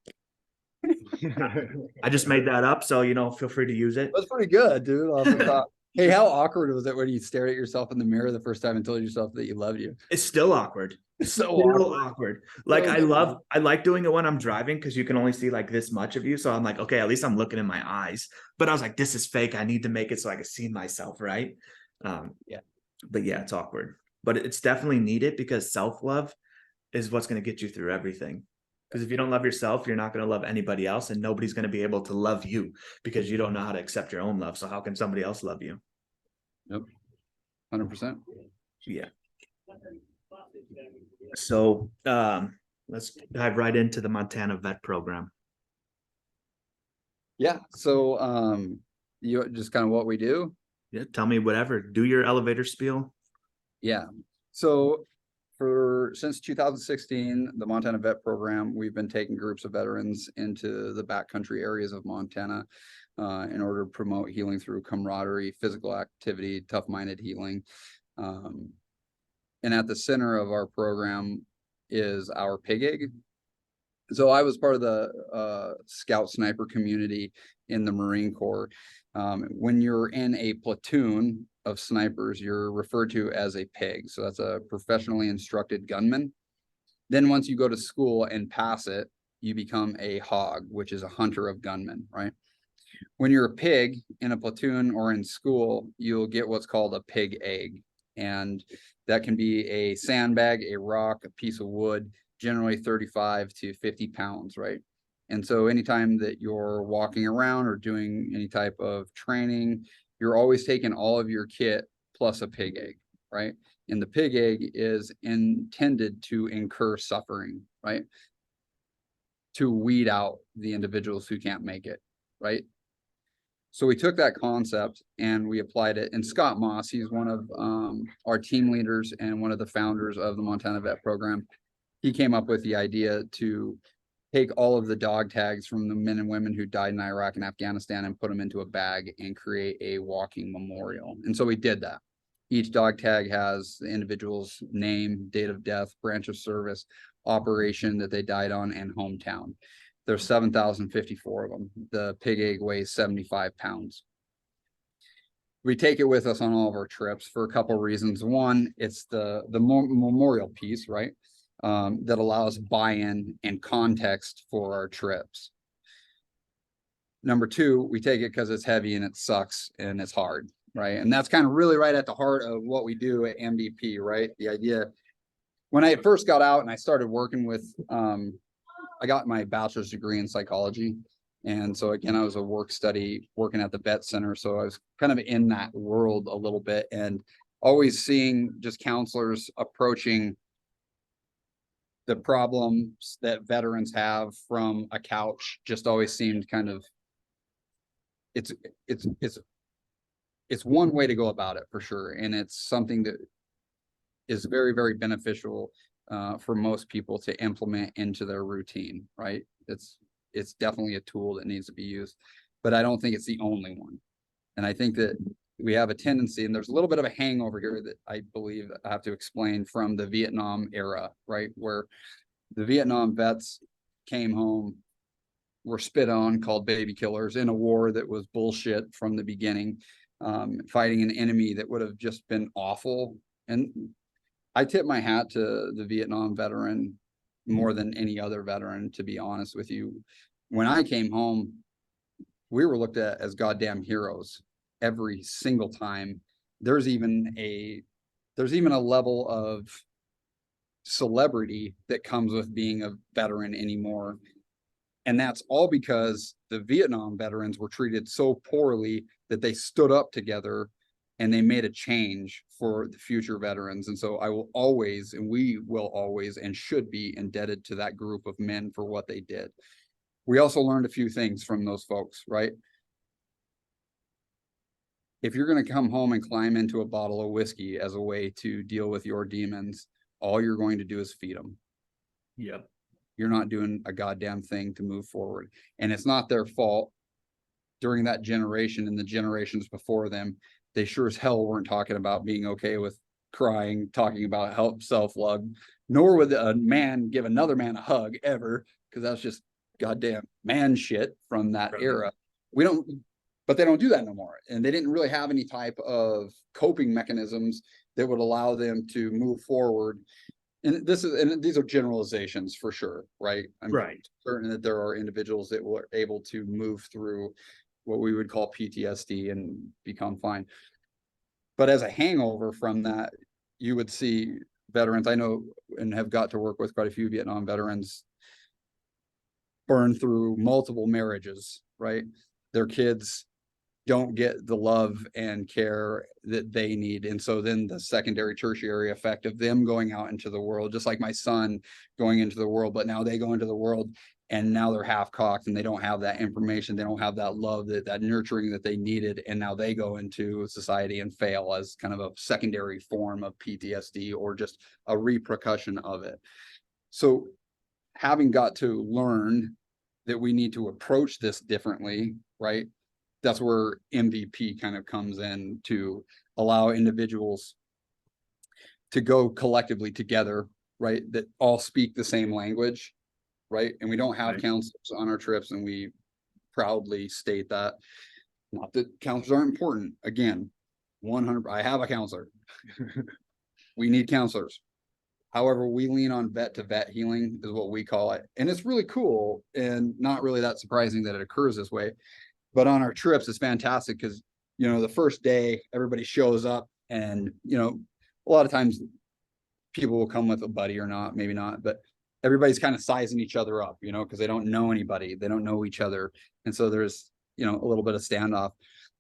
I just made that up, so feel free to use it. That's pretty good, dude. Off the top. Hey, how awkward was it when you stared at yourself in the mirror the first time and told yourself that you loved you? It's still awkward. It's so Still awkward. awkward. Like I like doing it when I'm driving because you can only see like this much of you. So I'm like, okay, at least I'm looking in my eyes. But I was like, this is fake. I need to make it so I can see myself, right? Yeah. But yeah, it's awkward. But it's definitely needed because self-love is what's going to get you through everything. Because if you don't love yourself, you're not going to love anybody else, and nobody's going to be able to love you because you don't know how to accept your own love. So how can somebody else love you? Yep. 100%. Yeah. So let's dive right into the Montana vet program. Yeah. So you just kind of what we do. Yeah, tell me whatever. Do your elevator spiel. Yeah. So since 2016, the Montana Vet Program, we've been taking groups of veterans into the backcountry areas of Montana in order to promote healing through camaraderie, physical activity, tough-minded healing. And at the center of our program is our pig egg. So I was part of the scout sniper community in the Marine Corps. When you're in a platoon of snipers, you're referred to as a pig. So that's a professionally instructed gunman. Then once you go to school and pass it, you become a hog, which is a hunter of gunmen, right? When you're a pig in a platoon or in school, you'll get what's called a pig egg. And that can be a sandbag, a rock, a piece of wood, generally 35 to 50 pounds, right? And so anytime that you're walking around or doing any type of training, you're always taking all of your kit plus a pig egg, right? And the pig egg is intended to incur suffering, right? To weed out the individuals who can't make it, right? So we took that concept and we applied it. And Scott Moss, he's one of our team leaders and one of the founders of the Montana Vet Program. He came up with the idea to take all of the dog tags from the men and women who died in Iraq and Afghanistan and put them into a bag and create a walking memorial. And so we did that. Each dog tag has the individual's name, date of death, branch of service, operation that they died on, and hometown. There's 7,054 of them. The pig egg weighs 75 pounds. We take it with us on all of our trips for a couple of reasons. One, it's the memorial piece, right? That allows buy-in and context for our trips. Number two, we take it because it's heavy and it sucks and it's hard, right? And that's kind of really right at the heart of what we do at MVP, right? The idea, when I first got out and I started working with, I got my bachelor's degree in psychology. And so again, I was a work study working at the vet center. So I was kind of in that world a little bit and always seeing just counselors approaching the problems that veterans have from a couch just always seemed kind of, it's one way to go about it for sure. And it's something that is very, very beneficial for most people to implement into their routine, right? It's definitely a tool that needs to be used, but I don't think it's the only one. And I think that we have a tendency, and there's a little bit of a hangover here that I believe I have to explain from the Vietnam era, right? Where the Vietnam vets came home, were spit on, called baby killers in a war that was bullshit from the beginning, fighting an enemy that would have just been awful. And I tip my hat to the Vietnam veteran more than any other veteran, to be honest with you. When I came home, we were looked at as goddamn heroes every single time. There's even a level of celebrity that comes with being a veteran anymore. And that's all because the Vietnam veterans were treated so poorly that they stood up together and they made a change for the future veterans. And so I will always, and we will always, and should be indebted to that group of men for what they did. We also learned a few things from those folks, right? If you're going to come home and climb into a bottle of whiskey as a way to deal with your demons, all you're going to do is feed them. Yep. You're not doing a goddamn thing to move forward. And it's not their fault. During that generation and the generations before them, they sure as hell weren't talking about being okay with crying, talking about help, self-love, nor would a man give another man a hug ever, because that's just goddamn man shit from that Right. era. But they don't do that no more. And they didn't really have any type of coping mechanisms that would allow them to move forward. And these are generalizations for sure, right? I'm Right. certain that there are individuals that were able to move through what we would call PTSD and become fine. But as a hangover from that, you would see veterans, I know, and have got to work with quite a few Vietnam veterans, burn through multiple marriages, right? Their kids don't get the love and care that they need. And so then the secondary, tertiary effect of them going out into the world, just like my son going into the world, but now they go into the world and now they're half cocked and they don't have that information. They don't have that love, that nurturing that they needed. And now they go into society and fail as kind of a secondary form of PTSD or just a repercussion of it. So having got to learn that we need to approach this differently, right? That's where MVP kind of comes in to allow individuals to go collectively together, right? That all speak the same language, right? And we don't have Right. counselors on our trips, and we proudly state that. Not that counselors aren't important. Again, 100, I have a counselor. We need counselors. However, we lean on vet to vet healing is what we call it. And it's really cool and not really that surprising that it occurs this way. But on our trips, it's fantastic because, you know, the first day everybody shows up and, you know, a lot of times people will come with a buddy or not, maybe not, but everybody's kind of sizing each other up, you know, because they don't know anybody, they don't know each other. And so there's, you know, a little bit of standoff,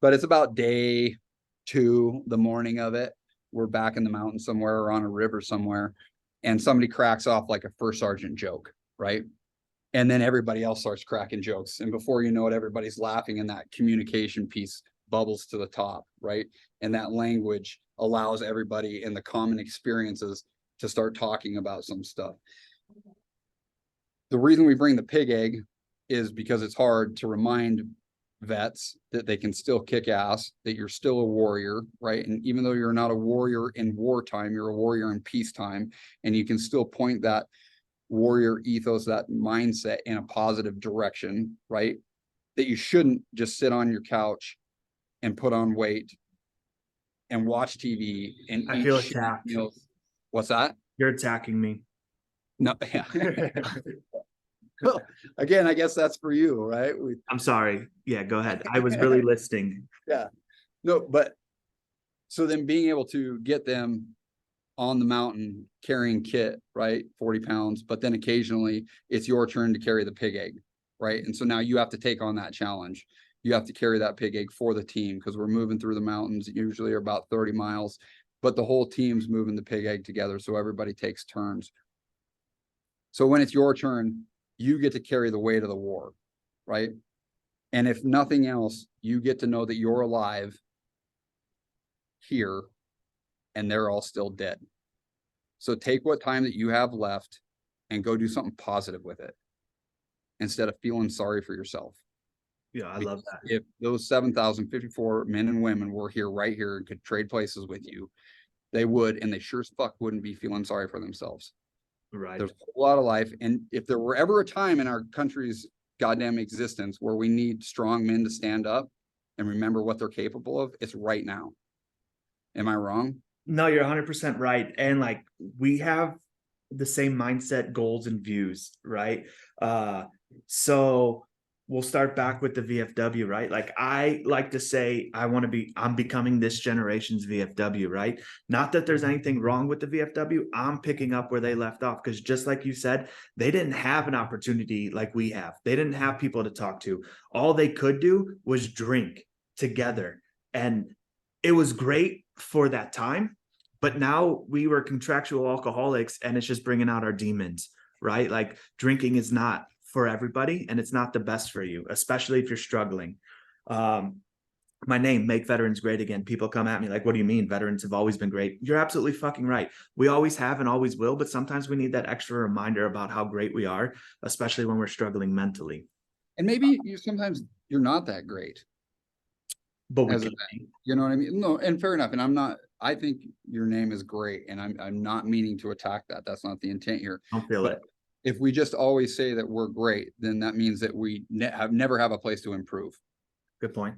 but it's about day 2, the morning of it. We're back in the mountains somewhere or on a river somewhere, and somebody cracks off like a first sergeant joke, right? And then everybody else starts cracking jokes. And before you know it, everybody's laughing, and that communication piece bubbles to the top, right? And that language allows everybody in the common experiences to start talking about some stuff. The reason we bring the pig egg is because it's hard to remind vets that they can still kick ass, that you're still a warrior, right? And even though you're not a warrior in wartime, you're a warrior in peacetime, and you can still point that warrior ethos, that mindset in a positive direction, right? That you shouldn't just sit on your couch and put on weight and watch TV and I eat feel shitty attacked. meals. What's that? You're attacking me. No, yeah. Well, again, I guess that's for you, right? I'm sorry. Yeah, go ahead. I was really listening. No, but so then being able to get them on the mountain carrying kit, right? 40 pounds, but then occasionally it's your turn to carry the pig egg, right? And so now you have to take on that challenge. You have to carry that pig egg for the team because we're moving through the mountains, usually are about 30 miles, but the whole team's moving the pig egg together. So everybody takes turns. So when it's your turn, you get to carry the weight of the war, right? And if nothing else, you get to know that you're alive here and they're all still dead. So take what time that you have left and go do something positive with it instead of feeling sorry for yourself. Yeah, I love that. If those 7,054 men and women were here right here and could trade places with you, they would, and they sure as fuck wouldn't be feeling sorry for themselves. Right. There's a whole lot of life. And if there were ever a time in our country's goddamn existence where we need strong men to stand up and remember what they're capable of, it's right now. Am I wrong? No, you're 100% right. And like, we have the same mindset, goals, and views, right? So we'll start back with the VFW, right? Like, I like to say, I'm becoming this generation's VFW, right? Not that there's anything wrong with the VFW. I'm picking up where they left off because just like you said, they didn't have an opportunity like we have. They didn't have people to talk to. All they could do was drink together. And it was great for that time, but now we were contractual alcoholics and it's just bringing out our demons, right? Like, drinking is not for everybody and it's not the best for you, especially if you're struggling. My name, Make Veterans Great Again. People come at me like, what do you mean? Veterans have always been great. You're absolutely fucking right. We always have and always will, but sometimes we need that extra reminder about how great we are, especially when we're struggling mentally. And maybe sometimes you're not that great. But we As a can be. You know what I mean? No, and fair enough. And I think your name is great, and I'm not meaning to attack that. That's not the intent here. Don't feel But it. If we just always say that we're great, then that means that we never have a place to improve. Good point.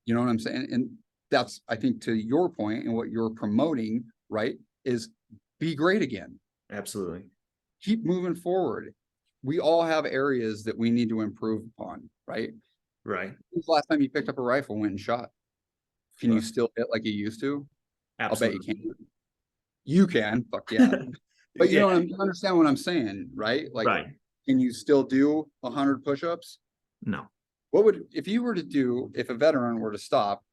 You know what I'm saying? And that's, I think, to your point and what you're promoting, right, is be great again. Absolutely. Keep moving forward. We all have areas that we need to improve upon, right? Right. When was the last time you picked up a rifle, went and shot? Can you still hit like you used to? Absolutely. I'll bet you can. You can, fuck yeah. But you know, you understand what I'm saying, right? Like, right. Can you still do 100 push-ups? No. What would, if you were to do, if a veteran were to stop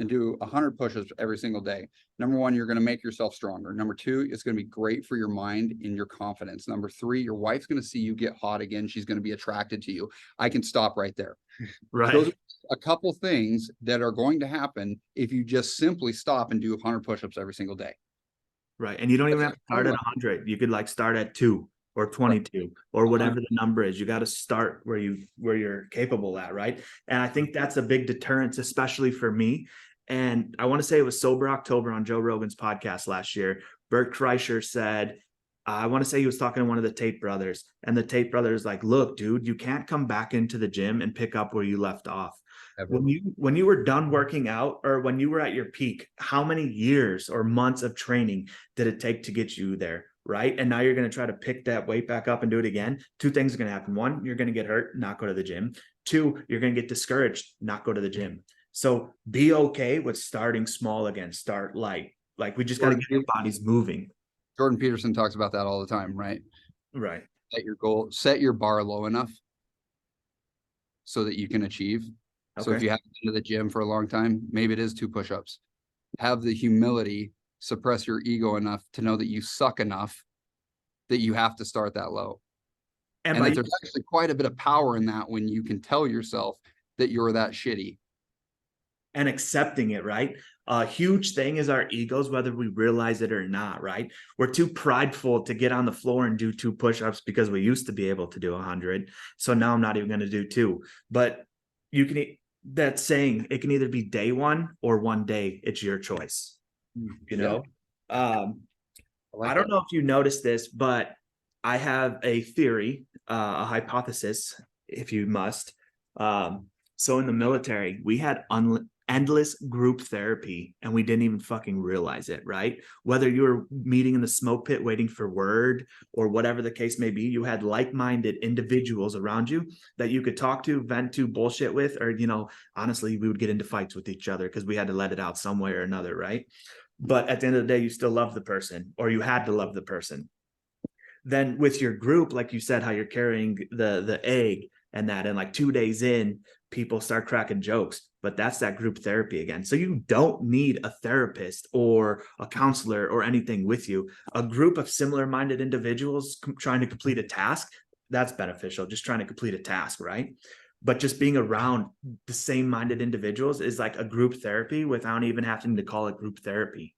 and do 100 push-ups every single day, number one, you're going to make yourself stronger. Number two, it's going to be great for your mind and your confidence. Number three, your wife's going to see you get hot again. She's going to be attracted to you. I can stop right there. Right. Those are a couple things that are going to happen if you just simply stop and do 100 push-ups every single day. Right. And you don't even have to start at 100. You could like start at 2 or 22 or whatever the number is. You got to start where you're capable at, right? And I think that's a big deterrence, especially for me. And I want to say it was Sober October on Joe Rogan's podcast last year. Bert Kreischer said, I want to say he was talking to one of the Tate brothers, and the Tate brothers like, look, dude, you can't come back into the gym and pick up where you left off. When you were done working out, or when you were at your peak, how many years or months of training did it take to get you there? Right. And now you're going to try to pick that weight back up and do it again. Two things are going to happen. One, you're going to get hurt, not go to the gym. Two, you're going to get discouraged, not go to the gym. So be okay with starting small again, start light. Like we just got to get our bodies moving. Jordan Peterson talks about that all the time, right? Right. Set your goal, set your bar low enough so that you can achieve. Okay. So if you haven't been to the gym for a long time, maybe it is 2 push-ups. Have the humility, suppress your ego enough to know that you suck enough that you have to start that low. And that there's actually quite a bit of power in that when you can tell yourself that you're that shitty. And accepting it, right? A huge thing is our egos, whether we realize it or not, right? We're too prideful to get on the floor and do 2 push-ups because we used to be able to do 100. So now I'm not even going to do 2. But you can, that saying, it can either be day one or one day. It's your choice. You know? I don't know if you noticed this, but I have a theory, a hypothesis, if you must. So in the military, we had endless group therapy and we didn't even fucking realize it, right? Whether you were meeting in the smoke pit waiting for word or whatever the case may be, you had like-minded individuals around you that you could talk to, vent to, bullshit with, or, you know, honestly, we would get into fights with each other because we had to let it out some way or another, right? But at the end of the day, you still love the person, or you had to love the person. Then with your group, like you said, how you're carrying the egg and that, and like 2 days in, people start cracking jokes, but that's that group therapy again. So you don't need a therapist or a counselor or anything with you. A group of similar minded individuals trying to complete a task, that's beneficial, just trying to complete a task, right? But just being around the same minded individuals is like a group therapy without even having to call it group therapy.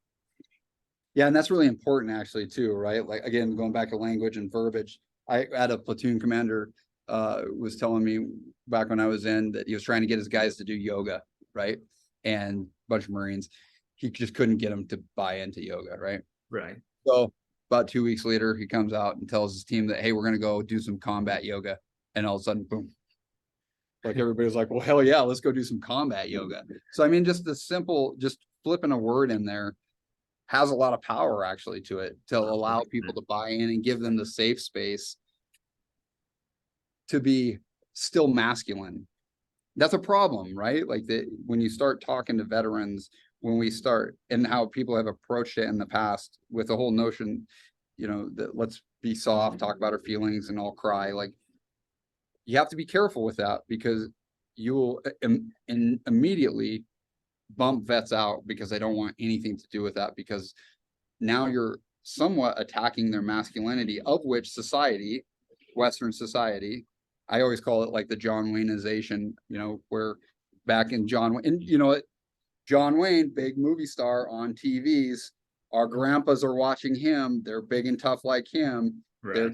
Yeah, and that's really important actually too, right? Like again, going back to language and verbiage, I had a platoon commander was telling me back when I was in that he was trying to get his guys to do yoga, right? And a bunch of Marines, he just couldn't get them to buy into yoga, right? Right. So about 2 weeks later, he comes out and tells his team that, hey, we're going to go do some combat yoga. And all of a sudden, boom. Like everybody's like, well, hell yeah, let's go do some combat yoga. So, I mean, just the simple, just flipping a word in there has a lot of power actually to it, to allow people to buy in and give them the safe space to be still masculine. That's a problem, right? Like when you start talking to veterans, when we start, and how people have approached it in the past with the whole notion, you know, that let's be soft, talk about our feelings and all cry. Like you have to be careful with that because you will immediately bump vets out because they don't want anything to do with that, because now you're somewhat attacking their masculinity, of which society, Western society, I always call it like the John Wayneization, you know, where back in John Wayne, and you know, John Wayne, big movie star on TVs, our grandpas are watching him. They're big and tough like him. Right. Their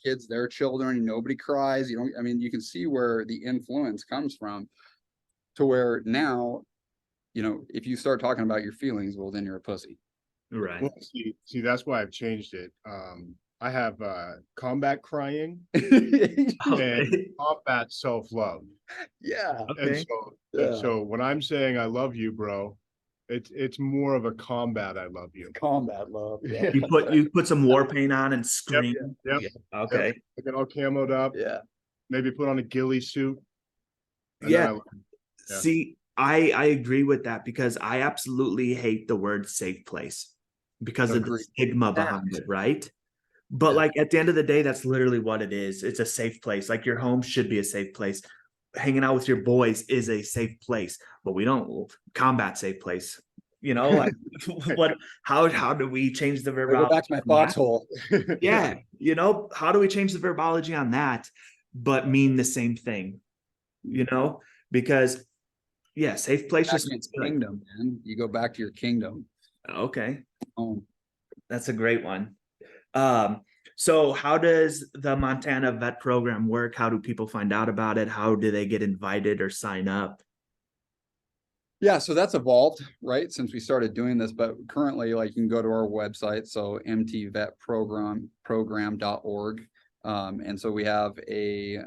kids, their children, nobody cries. You know, I mean, you can see where the influence comes from to where now, you know, if you start talking about your feelings, well, then you're a pussy. Right. Well, see, that's why I've changed it. I have combat crying Okay. and combat self-love. Yeah. And Okay. so when I'm saying I love you, bro, it's more of a combat I love you. Combat love. Yeah. You put some war paint on and scream. Yep. Okay. I get all camoed up, Yeah. maybe put on a ghillie suit. and Yeah. then Yeah. See, I agree with that because I absolutely hate the word safe place because of the Agreed. stigma behind it, right? But Yeah. like at the end of the day, that's literally what it is. It's a safe place. Like your home should be a safe place. Hanging out with your boys is a safe place, but we don't combat safe place. You know, like how do we change the I verb? go back to my foxhole. Yeah, you know, how do we change the verbology on that, but mean the same thing? You know, because yeah, safe place Back just to means your kingdom, man. You go back to your kingdom. okay. Home. That's a great one. So how does the Montana vet program work? How do people find out about it? How do they get invited or sign up? Yeah, so that's evolved, right, since we started doing this, but currently, like, you can go to our website, so mtvetprogram.org. And so we have a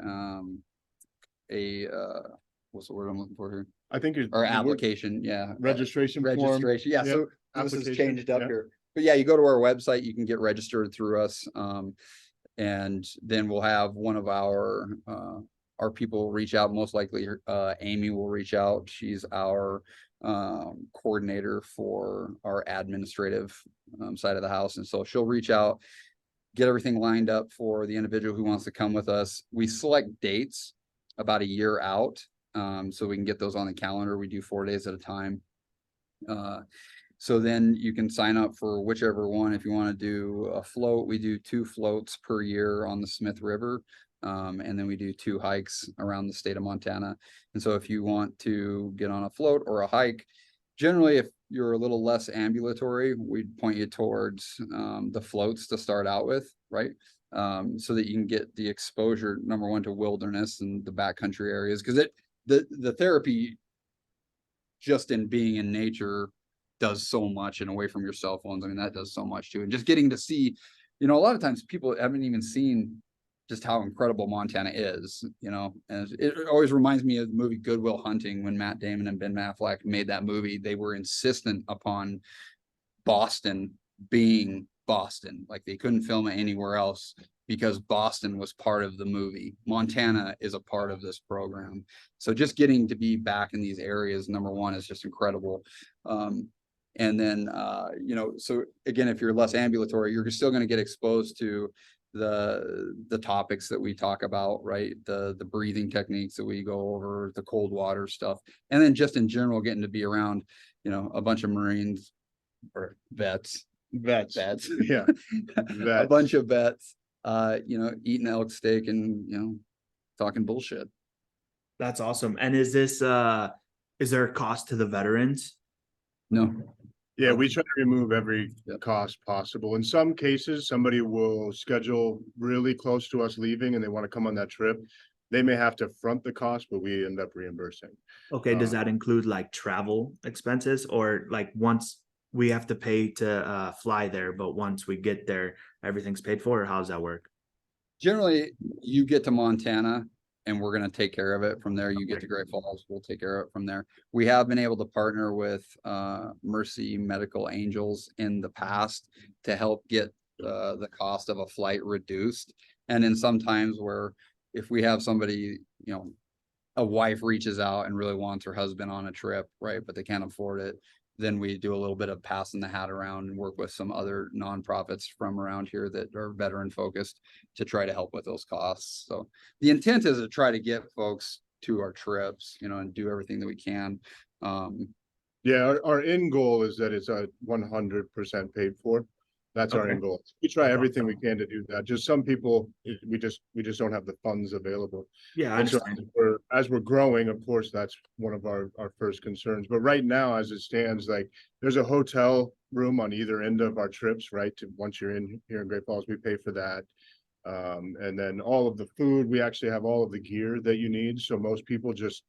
what's the word I'm looking for here? I think Our application, yeah. registration form. Registration, yeah, Yep, so this has application, changed up yeah. here. But yeah, you go to our website, you can get registered through us. And then we'll have one of our people reach out, most likely Amy will reach out. She's our coordinator for our administrative side of the house. And so she'll reach out, get everything lined up for the individual who wants to come with us. We select dates about a year out, so we can get those on the calendar. We do 4 days at a time. So then you can sign up for whichever one. If you want to do a float, we do 2 floats per year on the Smith River. And then we do 2 hikes around the state of Montana. And so if you want to get on a float or a hike, generally, if you're a little less ambulatory, we'd point you towards the floats to start out with, right? So that you can get the exposure, number one, to wilderness and the backcountry areas. Because the therapy just in being in nature does so much, and away from your cell phones. I mean, that does so much too. And just getting to see, a lot of times people haven't even seen just how incredible Montana is, and it always reminds me of the movie Good Will Hunting. When Matt Damon and Ben Affleck made that movie, they were insistent upon Boston being Boston. Like, they couldn't film it anywhere else because Boston was part of the movie. Montana is a part of this program. So just getting to be back in these areas, number one, is just incredible. And then, so again, if you're less ambulatory, you're still going to get exposed to the topics that we talk about, right? The breathing techniques that we go over, the cold water stuff. And then just in general, getting to be around, a bunch of Marines or vets, Yeah. a bunch of vets, eating elk steak and, talking bullshit. That's awesome. And is there a cost to the veterans? No. Yeah, we try to remove every Yep. cost possible. In some cases, somebody will schedule really close to us leaving and they want to come on that trip. They may have to front the cost, but we end up reimbursing. Okay, does that include like travel expenses, or like once we have to pay to fly there, but once we get there, everything's paid for, or how does that work? Generally, you get to Montana and we're going to take care of it from there. You get to Great Falls, we'll take care of it from there. We have been able to partner with Mercy Medical Angels in the past to help get the cost of a flight reduced. And then sometimes where if we have somebody, a wife reaches out and really wants her husband on a trip, right, but they can't afford it, then we do a little bit of passing the hat around and work with some other nonprofits from around here that are veteran focused to try to help with those costs. So the intent is to try to get folks to our trips, and do everything that we can. Yeah, our end goal is that it's 100% paid for. That's our Okay. end goal. We try everything we can to do that. Just some people, we just don't have the funds available. Yeah, I And so understand. as we're growing, of course, that's one of our first concerns. But right now, as it stands, like, there's a hotel room on either end of our trips, right? Once you're in here in Great Falls, we pay for that. And then all of the food, we actually have all of the gear that you need. So most people just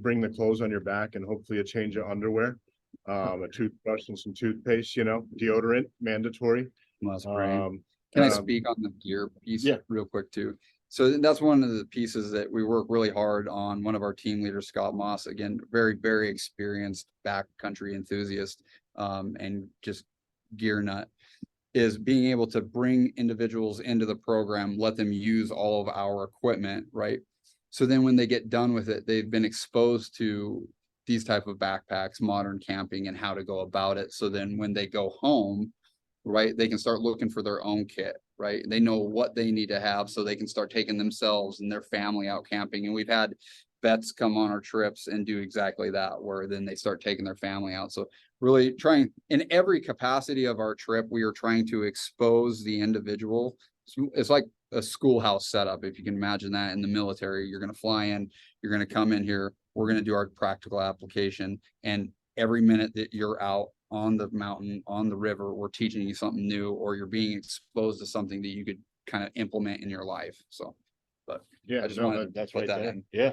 bring the clothes on your back and hopefully a change of underwear, a toothbrush and some toothpaste, deodorant, mandatory. That's great. Can I Um, speak on the gear piece yeah. real quick too? So that's one of the pieces that we work really hard on. One of our team leaders, Scott Moss, again, very, very experienced backcountry enthusiast, and just gear nut, is being able to bring individuals into the program, let them use all of our equipment, right? So then when they get done with it, they've been exposed to these type of backpacks, modern camping, and how to go about it. So then when they go home, right, they can start looking for their own kit, right? They know what they need to have so they can start taking themselves and their family out camping. And we've had vets come on our trips and do exactly that, where then they start taking their family out. So really trying in every capacity of our trip, we are trying to expose the individual. It's like a schoolhouse setup. If you can imagine that in the military, you're going to fly in, you're going to come in here, we're going to do our practical application. And every minute that you're out on the mountain, on the river, we're teaching you something new, or you're being exposed to something that you could kind of implement in your life. So, but Yeah, I just no, wanted that's to put right that there. in. Yeah.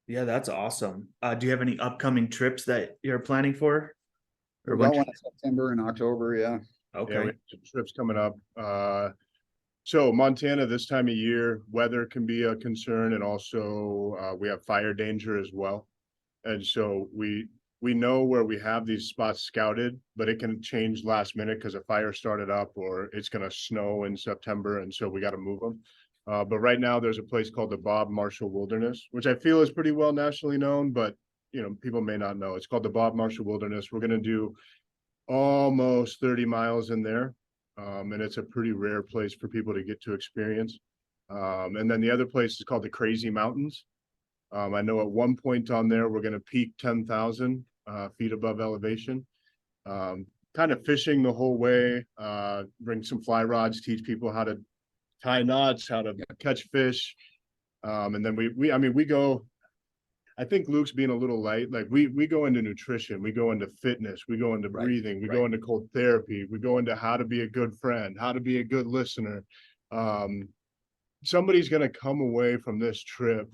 Yeah, that's awesome. Do you have any upcoming trips that you're planning for? Or We've when? got one in September and October, yeah. Okay. Yeah, we have some trips coming up. So Montana, this time of year, weather can be a concern, and also we have fire danger as well. And so we know where we have these spots scouted, but it can change last minute because a fire started up or it's going to snow in September, and so we got to move them. But right now there's a place called the Bob Marshall Wilderness, which I feel is pretty well nationally known, but people may not know. It's called the Bob Marshall Wilderness. We're going to do almost 30 miles in there. And it's a pretty rare place for people to get to experience. And then the other place is called the Crazy Mountains. I know at one point on there, we're going to peak 10,000 feet above elevation. Kind of fishing the whole way, bring some fly rods, teach people how to tie knots, how to catch fish. And then we go, I think Luke's being a little light. Like we go into nutrition, we go into fitness, we go into breathing, we go into cold therapy, we go into how to be a good friend, how to be a good listener. Somebody's going to come away from this trip,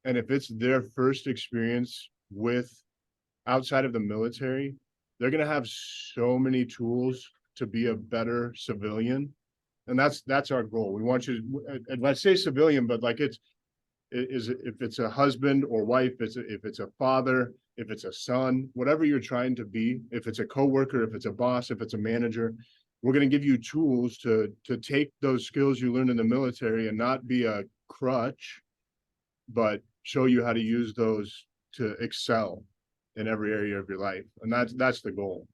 and if it's their first experience with outside of the military, they're going to have so many tools to be a better civilian. And that's our goal. We want you to, and I say civilian, but like if it's a husband or wife, if it's a father, if it's a son, whatever you're trying to be, if it's a coworker, if it's a boss, if it's a manager, we're going to give you tools to take those skills you learned in the military and not be a crutch, but show you how to use those to excel in every area of your life. And that's the goal.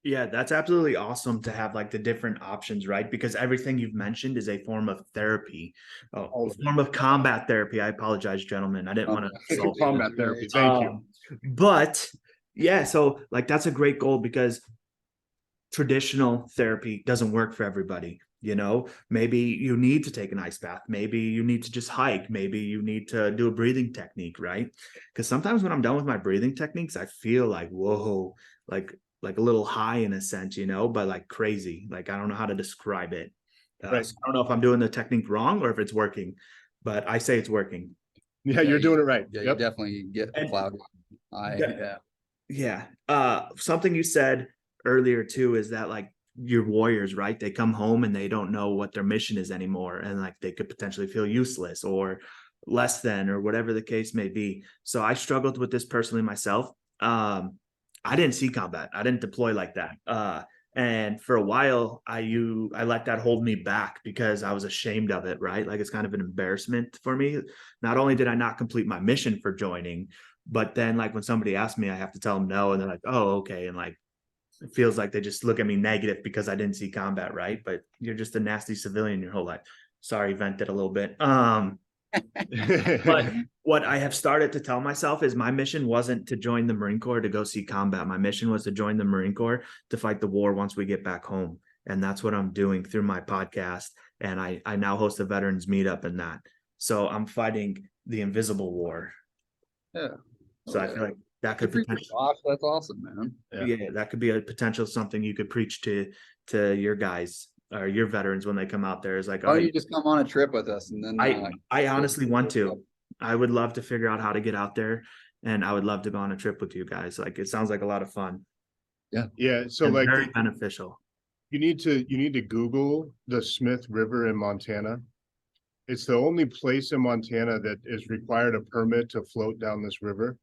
Yeah, that's absolutely awesome to have like the different options, right? Because everything you've mentioned is a form of therapy, a form of combat therapy. I apologize, gentlemen. I didn't want to combat therapy. Thank you. But yeah, so like that's a great goal, because traditional therapy doesn't work for everybody. Maybe you need to take an ice bath. Maybe you need to just hike. Maybe you need to do a breathing technique, right? Because sometimes when I'm done with my breathing techniques, I feel like, whoa, like a little high in a sense, but like crazy. Like, I don't know how to describe it. Right. So I don't know if I'm doing the technique wrong or if it's working, but I say it's working. Yeah, you're doing it right. Yeah, Yep. you definitely get cloud. Yeah. Something you said earlier too is that like your warriors, right? They come home and they don't know what their mission is anymore, and like they could potentially feel useless or less than, or whatever the case may be. So I struggled with this personally myself. I didn't see combat. I didn't deploy like that. And for a while, I let that hold me back because I was ashamed of it, right? Like it's kind of an embarrassment for me. Not only did I not complete my mission for joining, but then like when somebody asked me, I have to tell them no, and they're like, "Oh, okay," and like it feels like they just look at me negative because I didn't see combat, right? But you're just a nasty civilian your whole life. Sorry, vented a little bit. But what I have started to tell myself is my mission wasn't to join the Marine Corps to go see combat. My mission was to join the Marine Corps to fight the war once we get back home. And that's what I'm doing through my podcast. And I now host a veterans meetup in that. So I'm fighting the invisible war. Yeah. So I feel like that could potentially, gosh, that's awesome, man. yeah, that could be a potential something you could preach to your guys or your veterans when they come out there, is like, Why don't you just come on a trip with us, and then I honestly want to. I would love to figure out how to get out there, and I would love to go on a trip with you guys. Like it sounds like a lot of fun. Yeah. So and like very beneficial. You need to Google the Smith River in Montana. It's the only place in Montana that is required a permit to float down this river.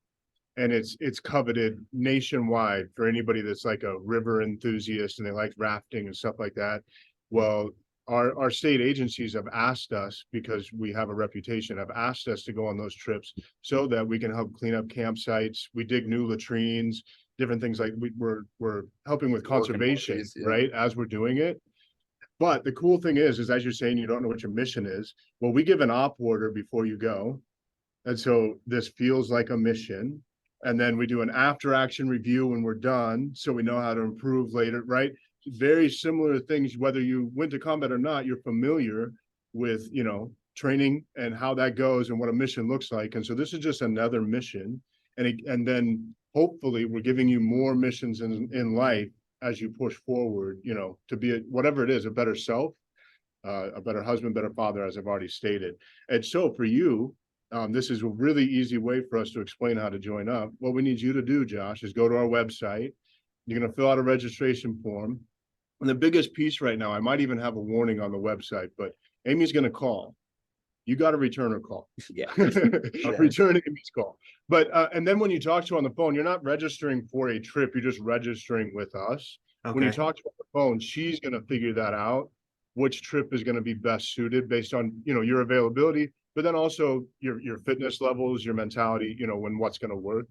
And it's coveted nationwide for anybody that's like a river enthusiast and they like rafting and stuff like that. Well, our state agencies have asked us, because we have a reputation, have asked us to go on those trips so that we can help clean up campsites. We dig new latrines, different things like we're helping with conservation, ways, yeah. right? As we're doing it. But the cool thing is as you're saying, you don't know what your mission is. Well, we give an op order before you go. And so this feels like a mission. And then we do an after action review when we're done, so we know how to improve later, right? Very similar things, whether you went to combat or not, you're familiar with, training and how that goes and what a mission looks like. And so this is just another mission. And then hopefully we're giving you more missions in life as you push forward, to be whatever it is, a better self, a better husband, better father, as I've already stated. And so for you, this is a really easy way for us to explain how to join up. What we need you to do, Josh, is go to our website. You're going to fill out a registration form. And the biggest piece right now, I might even have a warning on the website, but Amy's going to call. You got to return her call. Yeah. Return Amy's call. But, and then when you talk to her on the phone, you're not registering for a trip. You're just registering with us. Okay. When you talk to her on the phone, she's going to figure that out, which trip is going to be best suited based on, your availability, but then also your fitness levels, your mentality, when what's going to work.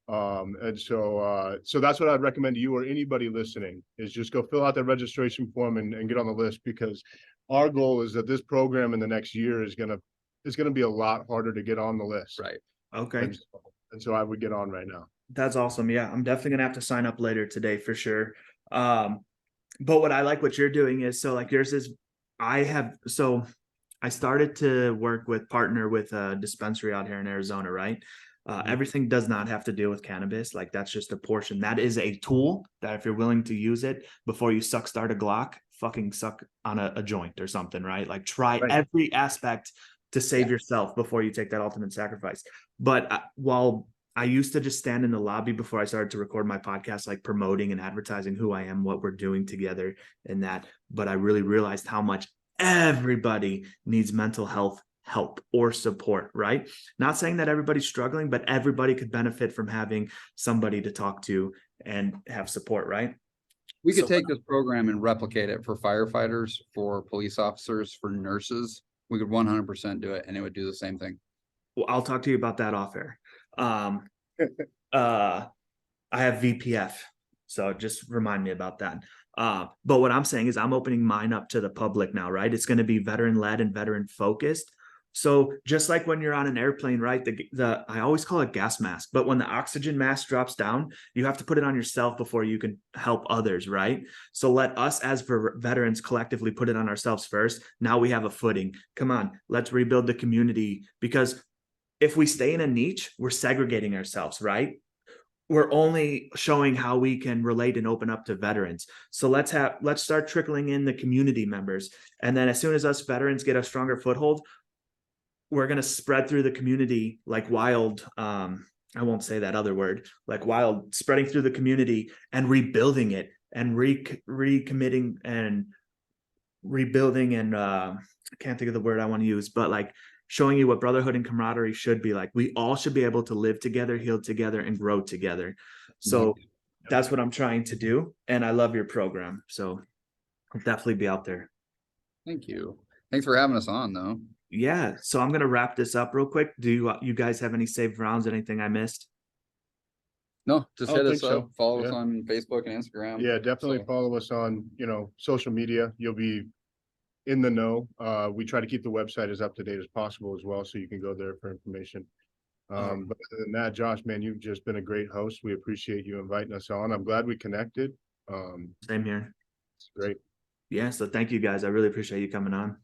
And so that's what I'd recommend to you or anybody listening, is just go fill out that registration form and get on the list, because our goal is that this program in the next year is going to be a lot harder to get on the list. Right. Okay. And so I would get on right now. That's awesome. Yeah, I'm definitely gonna have to sign up later today for sure. But what I like what you're doing is, so like yours is, I started to partner with a dispensary out here in Arizona, right? Everything does not have to deal with cannabis. Like that's just a portion. That is a tool that if you're willing to use it before you start a Glock, fucking suck on a joint or something, right? Like try every aspect to save yourself before you take that ultimate sacrifice. But while I used to just stand in the lobby before I started to record my podcast, like promoting and advertising who I am, what we're doing together and that, but I really realized how much everybody needs mental health help or support, right? Not saying that everybody's struggling, but everybody could benefit from having somebody to talk to and have support, right? We could take this program and replicate it for firefighters, for police officers, for nurses. We could 100% do it, and it would do the same thing. Well, I'll talk to you about that off air. I have VPF, so just remind me about that. But what I'm saying is I'm opening mine up to the public now, right? It's going to be veteran led and veteran focused. So just like when you're on an airplane, right? I always call it gas mask, but when the oxygen mask drops down, you have to put it on yourself before you can help others, right? So let us as veterans collectively put it on ourselves first. Now we have a footing. Come on, let's rebuild the community, because if we stay in a niche, we're segregating ourselves, right? We're only showing how we can relate and open up to veterans. So let's start trickling in the community members. And then as soon as us veterans get a stronger foothold, we're going to spread through the community like wild. I won't say that other word, like wild, spreading through the community and rebuilding it and recommitting and rebuilding. And I can't think of the word I want to use, but like showing you what brotherhood and camaraderie should be like. We all should be able to live together, heal together, and grow together. So that's what I'm trying to do. And I love your program. So I'll definitely be out there. Thank you. Thanks for having us on, though. Yeah. So I'm going to wrap this up real quick. Do you guys have any saved rounds? Anything I missed? No, just hit us up. Follow us Yeah. on Facebook and Instagram. Yeah, definitely So- follow us on, social media. You'll be in the know. We try to keep the website as up to date as possible as well, so you can go there for information. But other than that, Josh, man, you've just been a great host. We appreciate you inviting us on. I'm glad we connected. Same here. It's great. Yeah. So thank you guys. I really appreciate you coming on.